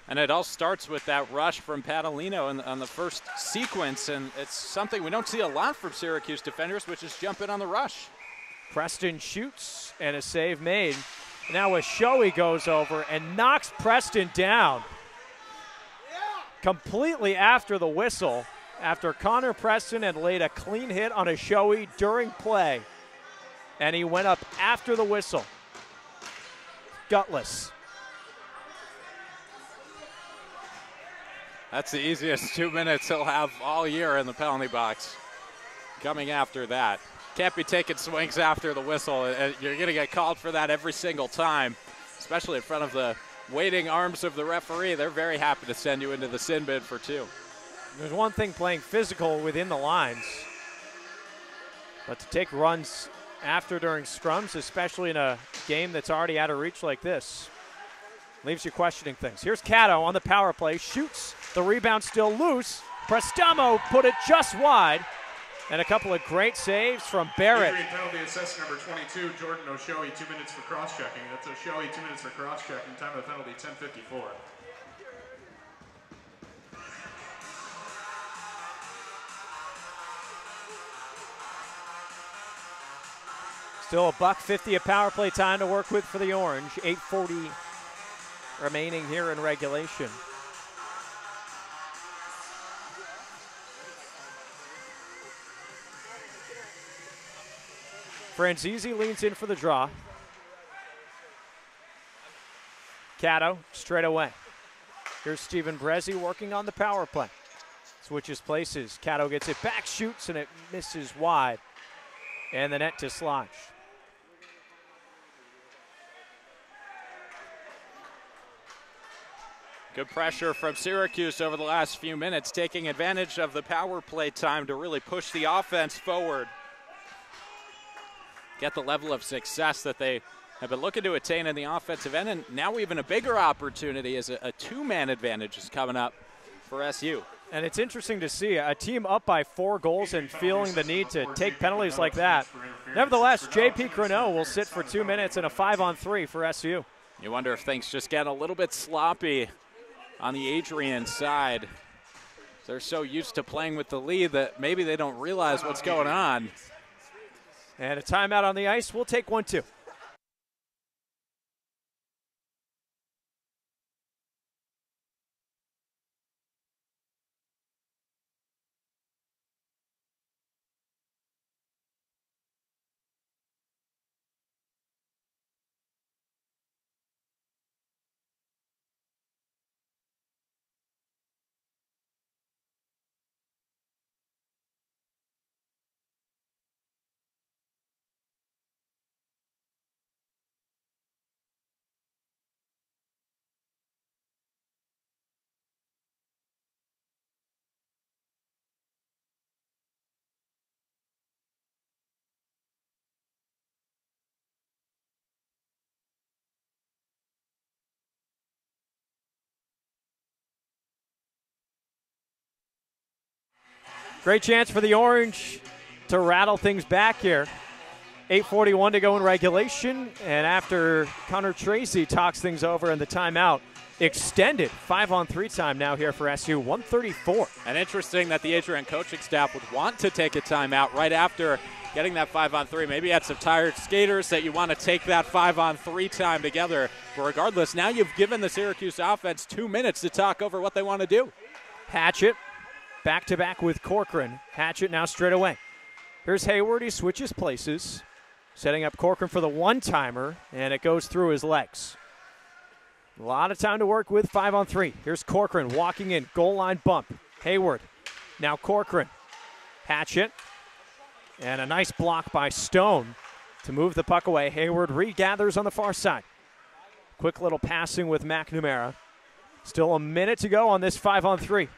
And it all starts with that rush from Padalino on the first sequence, and it's something we don't see a lot from Syracuse defenders, which is jump in on the rush. Preston shoots, and a save made. Now Ashoey goes over and knocks Preston down. Completely after the whistle, after Connor Preston had laid a clean hit on Ashoey during play, and he went up after the whistle. Gutless. That's the easiest 2 minutes he'll have all year in the penalty box. Coming after that. Can't be taking swings after the whistle. You're going to get called for that every single time, especially in front of the waiting arms of the referee. They're very happy to send you into the sin bin for 2. There's one thing playing physical within the lines, but to take runs after during scrums, especially in a game that's already out of reach like this, leaves you questioning things. Here's Cato on the power play, shoots, the rebound still loose. Prestamo put it just wide, and a couple of great saves from Barrett. Adrian penalty assessed number 22, Jordan Oshoey, 2 minutes for cross-checking. That's Oshoey, 2 minutes for cross-checking. Time of the penalty, 10:54. Still $1.50 of power play time to work with for the Orange. 8:40 remaining here in regulation. Franzese leans in for the draw. Cato straight away. Here's Stephen Brezzi working on the power play. Switches places. Cato gets it back, shoots, and it misses wide. And the net dislodged. Good pressure from Syracuse over the last few minutes, taking advantage of the power play time to really push the offense forward. Get the level of success that they have been looking to attain in the offensive end, and now even a bigger opportunity as a two-man advantage is coming up for SU. And it's interesting to see a team up by 4 goals and feeling the need to take penalties like that. Nevertheless, J.P. Croneau will sit for 2 minutes and a 5-on-3 for SU. You wonder if things just get a little bit sloppy on the Adrian side. They're so used to playing with the lead that maybe they don't realize what's going on. And a timeout on the ice. We'll take 1, 2. Great chance for the Orange to rattle things back here. 8:41 to go in regulation, and after Connor Tracy talks things over in the timeout, extended 5-on-3 time now here for SU, 1:34. And interesting that the Adrian coaching staff would want to take a timeout right after getting that 5-on-3. Maybe you had some tired skaters that you want to take that 5-on-3 time together. But regardless, now you've given the Syracuse offense 2 minutes to talk over what they want to do. Hatchett back-to-back with Corcoran. Hatchett now straight away. Here's Hayward. He switches places, setting up Corcoran for the one-timer, and it goes through his legs. A lot of time to work with, 5-on-3. Here's Corcoran walking in, goal line bump. Hayward, now Corcoran. Hatchet, and a nice block by Stone to move the puck away. Hayward regathers on the far side. Quick little passing with McNamara. Still a minute to go on this 5-on-3.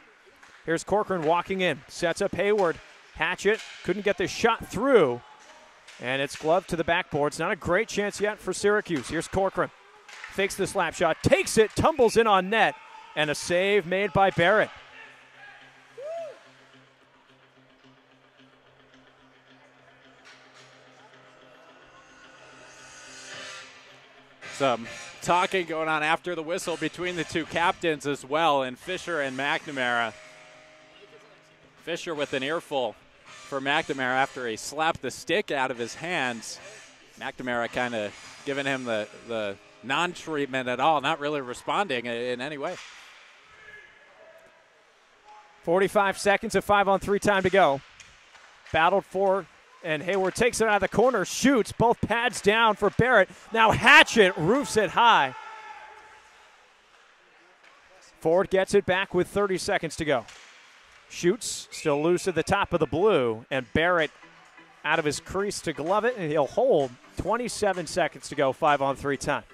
Here's Corcoran walking in, sets up Hayward. Hatchet couldn't get the shot through, and it's gloved to the backboard. It's not a great chance yet for Syracuse. Here's Corcoran. Fakes the slap shot, takes it, tumbles in on net, and a save made by Barrett. Some talking going on after the whistle between the two captains as well, and Fisher and McNamara. Fisher with an earful for McNamara after he slapped the stick out of his hands. McNamara kind of giving him the non-treatment at all, not really responding in any way. 45 seconds of 5-on-3 time to go. Battled for, and Hayward takes it out of the corner, shoots, both pads down for Barrett. Now Hatchet roofs it high. Ford gets it back with 30 seconds to go. Shoots, still loose at the top of the blue, and Barrett out of his crease to glove it, and he'll hold. 27 seconds to go, 5-on-3 time.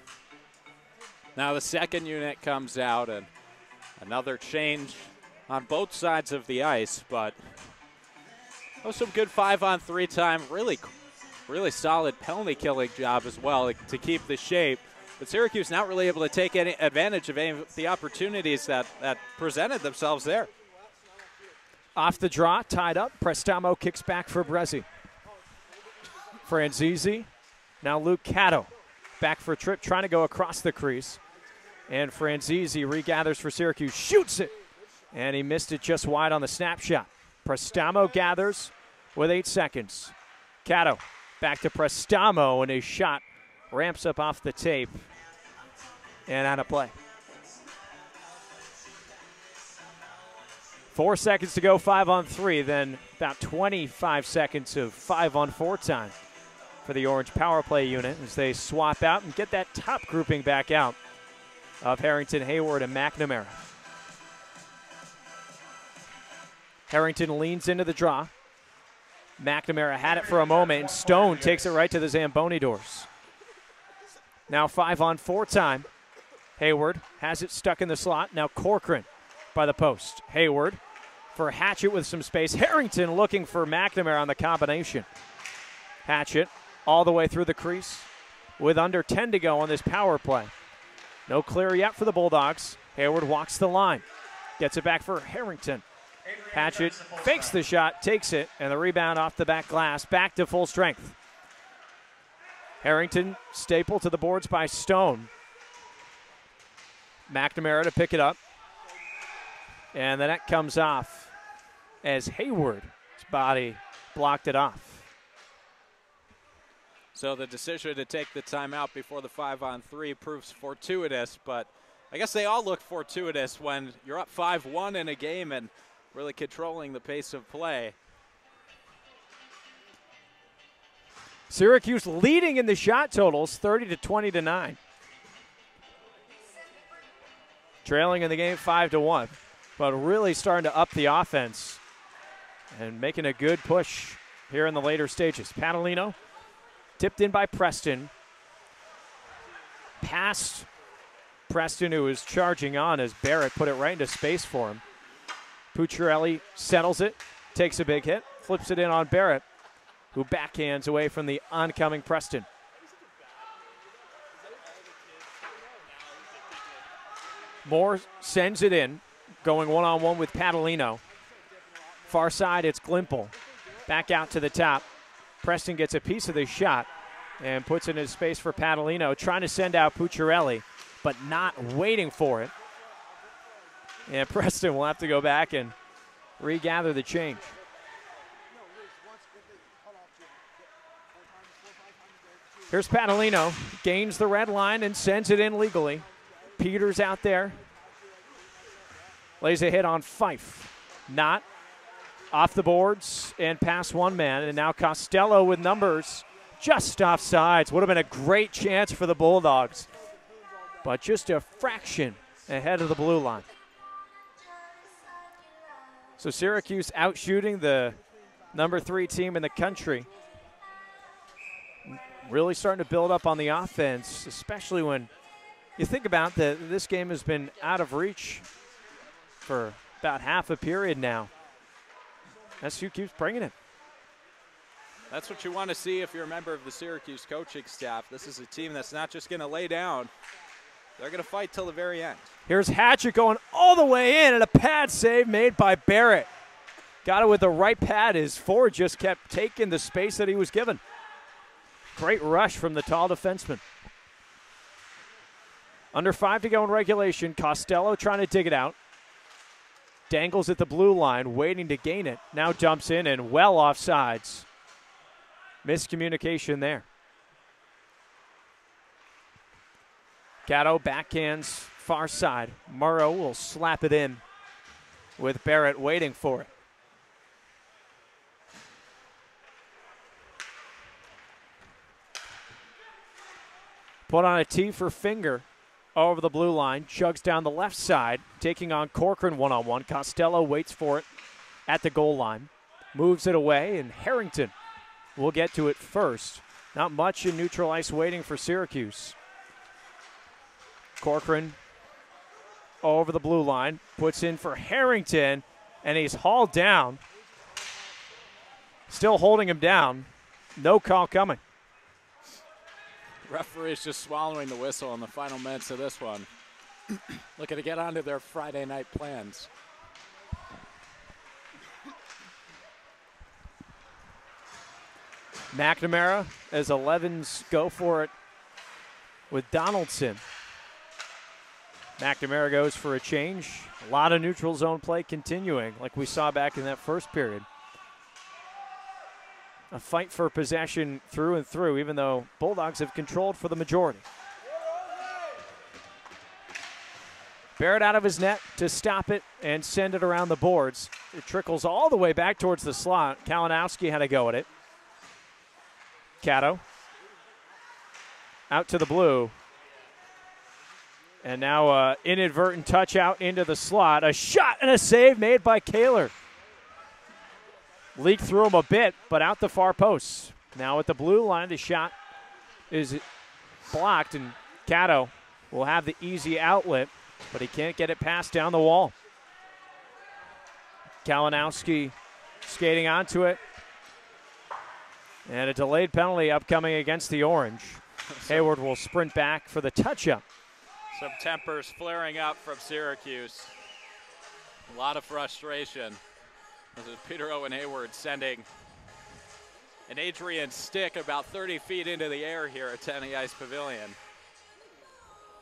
Now the second unit comes out, and another change on both sides of the ice, but some good 5-on-3 time. Really solid penalty killing job as well to keep the shape. But Syracuse not really able to take any advantage of any of the opportunities that presented themselves there. Off the draw, tied up. Prestamo kicks back for Brezzi. Franzese, now Luke Cato. Back for a trip, trying to go across the crease. And Franzese regathers for Syracuse, shoots it. And he missed it just wide on the snapshot. Prestamo gathers with 8 seconds. Cato back to Prestamo, and his shot ramps up off the tape and out of play. 4 seconds to go, 5-on-3, then about 25 seconds of 5-on-4 time for the Orange power play unit as they swap out and get that top grouping back out of Harrington, Hayward, and McNamara. Harrington leans into the draw. McNamara had it for a moment, and Stone takes it right to the Zamboni doors. Now 5-on-4 time. Hayward has it stuck in the slot. Now Corcoran by the post. Hayward for Hatchet with some space. Harrington looking for McNamara on the combination. Hatchet all the way through the crease with under 10 to go on this power play. No clear yet for the Bulldogs. Hayward walks the line. Gets it back for Harrington. Hatchet fakes the shot, takes it, and the rebound off the back glass. Back to full strength. Harrington stapled to the boards by Stone. McNamara to pick it up. And the net comes off as Hayward's body blocked it off. So the decision to take the timeout before the 5-on-3 proves fortuitous, but I guess they all look fortuitous when you're up 5-1 in a game and really controlling the pace of play. Syracuse leading in the shot totals, 30-20-9. Trailing in the game 5-1, but really starting to up the offense and making a good push here in the later stages. Pavilion tipped in by Preston. Past Preston, who was charging on as Barrett put it right into space for him. Pucciarelli settles it, takes a big hit, flips it in on Barrett, who backhands away from the oncoming Preston. Moore sends it in, going one-on-one with Padalino. Far side, it's Glimple. Back out to the top. Preston gets a piece of the shot and puts it in space for Padalino, trying to send out Pucciarelli, but not waiting for it. And Preston will have to go back and regather the change. Here's Padalino, gains the red line and sends it in legally. Peters out there, lays a hit on Fife. Not off the boards and past one man, and now Costello with numbers just off sides. Would have been a great chance for the Bulldogs. but just a fraction ahead of the blue line. So Syracuse out shooting the number 3 team in the country. Really starting to build up on the offense, especially when you think about that this game has been out of reach for about half a period now. SU keeps bringing it. That's what you want to see if you're a member of the Syracuse coaching staff. This is a team that's not just going to lay down. They're going to fight till the very end. Here's Hatchett going all the way in, and a pad save made by Barrett. Got it with the right pad. His forward just kept taking the space that he was given. Great rush from the tall defenseman. Under 5 to go in regulation. Costello trying to dig it out. Dangles at the blue line, waiting to gain it. Now dumps in and well off sides. Miscommunication there. Gatto backhands far side. Murrow will slap it in with Barrett waiting for it. Put on a tee for Finger over the blue line. Chugs down the left side, taking on Corcoran one-on-one. Costello waits for it at the goal line. Moves it away, and Harrington will get to it first. Not much in neutral ice waiting for Syracuse. Corcoran over the blue line. Puts in for Harrington, and he's hauled down. Still holding him down. No call coming. Referee's just swallowing the whistle in the final minutes of this one. Looking to get onto their Friday night plans. McNamara as 11s go for it with Donaldson. McNamara goes for a change. A lot of neutral zone play continuing like we saw back in that first period. A fight for possession through and through, even though Bulldogs have controlled for the majority. Barrett out of his net to stop it and send it around the boards. It trickles all the way back towards the slot. Kalinowski had a go at it. Cato out to the blue. And now inadvertent touch out into the slot. A shot and a save made by Kaler. Leaked through him a bit, but out the far post. Now at the blue line, the shot is blocked, and Cato will have the easy outlet, but he can't get it past down the wall. Kalinowski skating onto it. And a delayed penalty upcoming against the Orange. Hayward will sprint back for the touch-up. Some tempers flaring up from Syracuse. A lot of frustration. This is Peter Owen Hayward sending an Adrian stick about 30 feet into the air here at Tennity Ice Pavilion.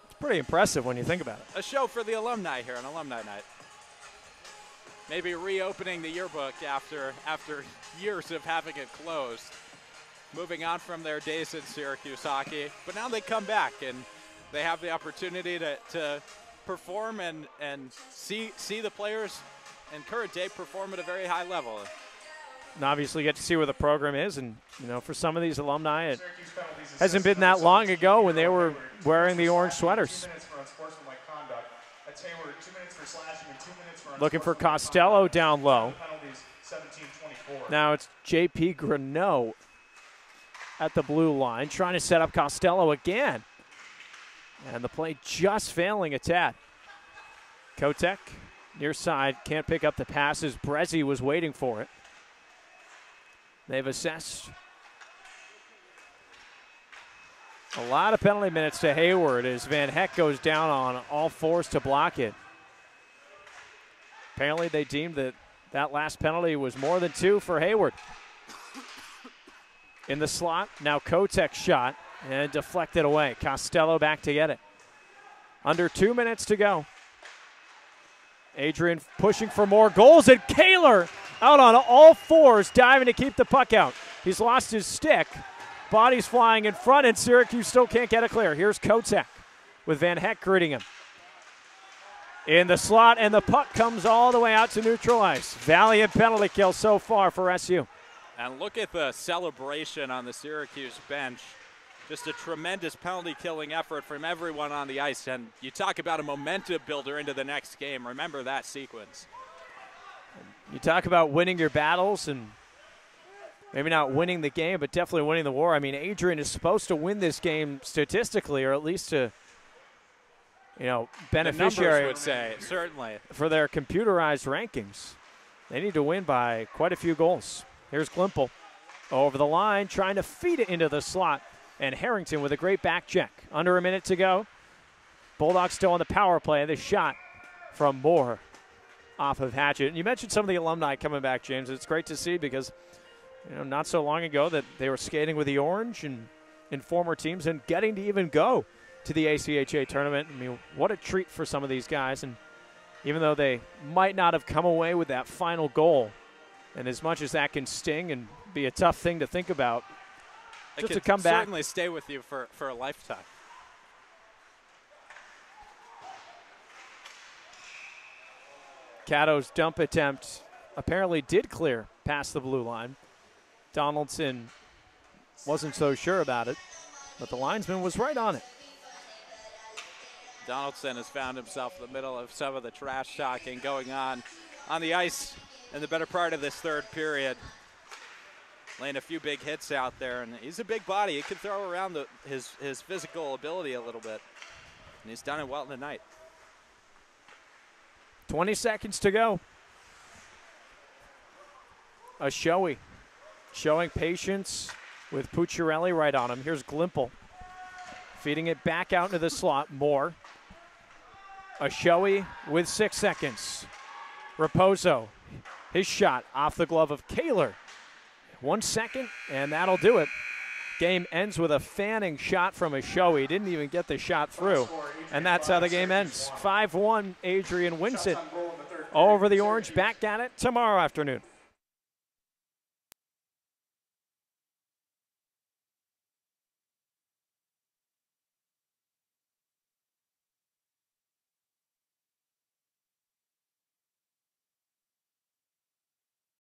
It's pretty impressive when you think about it. A show for the alumni here on Alumni Night. Maybe reopening the yearbook after years of having it closed. Moving on from their days in Syracuse hockey. But now they come back and they have the opportunity to perform and see the players and current day perform at a very high level. And obviously get to see where the program is, and for some of these alumni, it hasn't been that long ago when they were wearing the orange sweaters. Looking for Costello down low. Now it's J.P. Greneau at the blue line, trying to set up Costello again. And the play just failing a tad. Kotek, near side, can't pick up the passes. Brezzi was waiting for it. They've assessed a lot of penalty minutes to Hayward as Van Heck goes down on all fours to block it. Apparently they deemed that last penalty was more than 2 for Hayward. In the slot, now Kotek's shot and deflected away. Costello back to get it. Under 2 minutes to go. Adrian pushing for more goals, and Kaler out on all fours, diving to keep the puck out. He's lost his stick. Body's flying in front, and Syracuse still can't get it clear. Here's Kotek with Van Heck gritting him. In the slot, and the puck comes all the way out to neutral ice. Valiant penalty kill so far for SU. And look at the celebration on the Syracuse bench Just a tremendous penalty-killing effort from everyone on the ice. And you talk about a momentum builder into the next game. Remember that sequence. You talk about winning your battles and maybe not winning the game, but definitely winning the war. I mean, Adrian is supposed to win this game statistically, or at least to, beneficiary, the numbers would say, certainly, for their computerized rankings. They need to win by quite a few goals. Here's Glimple over the line, trying to feed it into the slot. And Harrington with a great back check. Under a minute to go. Bulldogs still on the power play. The shot from Moore off of Hatchett. And you mentioned some of the alumni coming back, James. It's great to see because, not so long ago that they were skating with the Orange and in former teams and getting to even go to the ACHA tournament. I mean, what a treat for some of these guys. And even though they might not have come away with that final goal, and as much as that can sting and be a tough thing to think about, just to come back. Certainly stay with you for a lifetime. Cato's dump attempt apparently did clear past the blue line. Donaldson wasn't so sure about it, but the linesman was right on it. Donaldson has found himself in the middle of some of the trash talking going on the ice in the better part of this third period. Laying a few big hits out there, and he's a big body. He can throw around his physical ability a little bit, and he's done it well tonight. 20 seconds to go. Ashoey showing patience with Pucciarelli right on him. Here's Glimple feeding it back out into the slot. Moore. Ashoey with 6 seconds. Raposo, his shot off the glove of Kaler. 1 second, and that'll do it. Game ends with a fanning shot from Ashoey. Didn't even get the shot through, and that's how the game ends. 5-1, Adrian wins it over the Orange. Back at it tomorrow afternoon.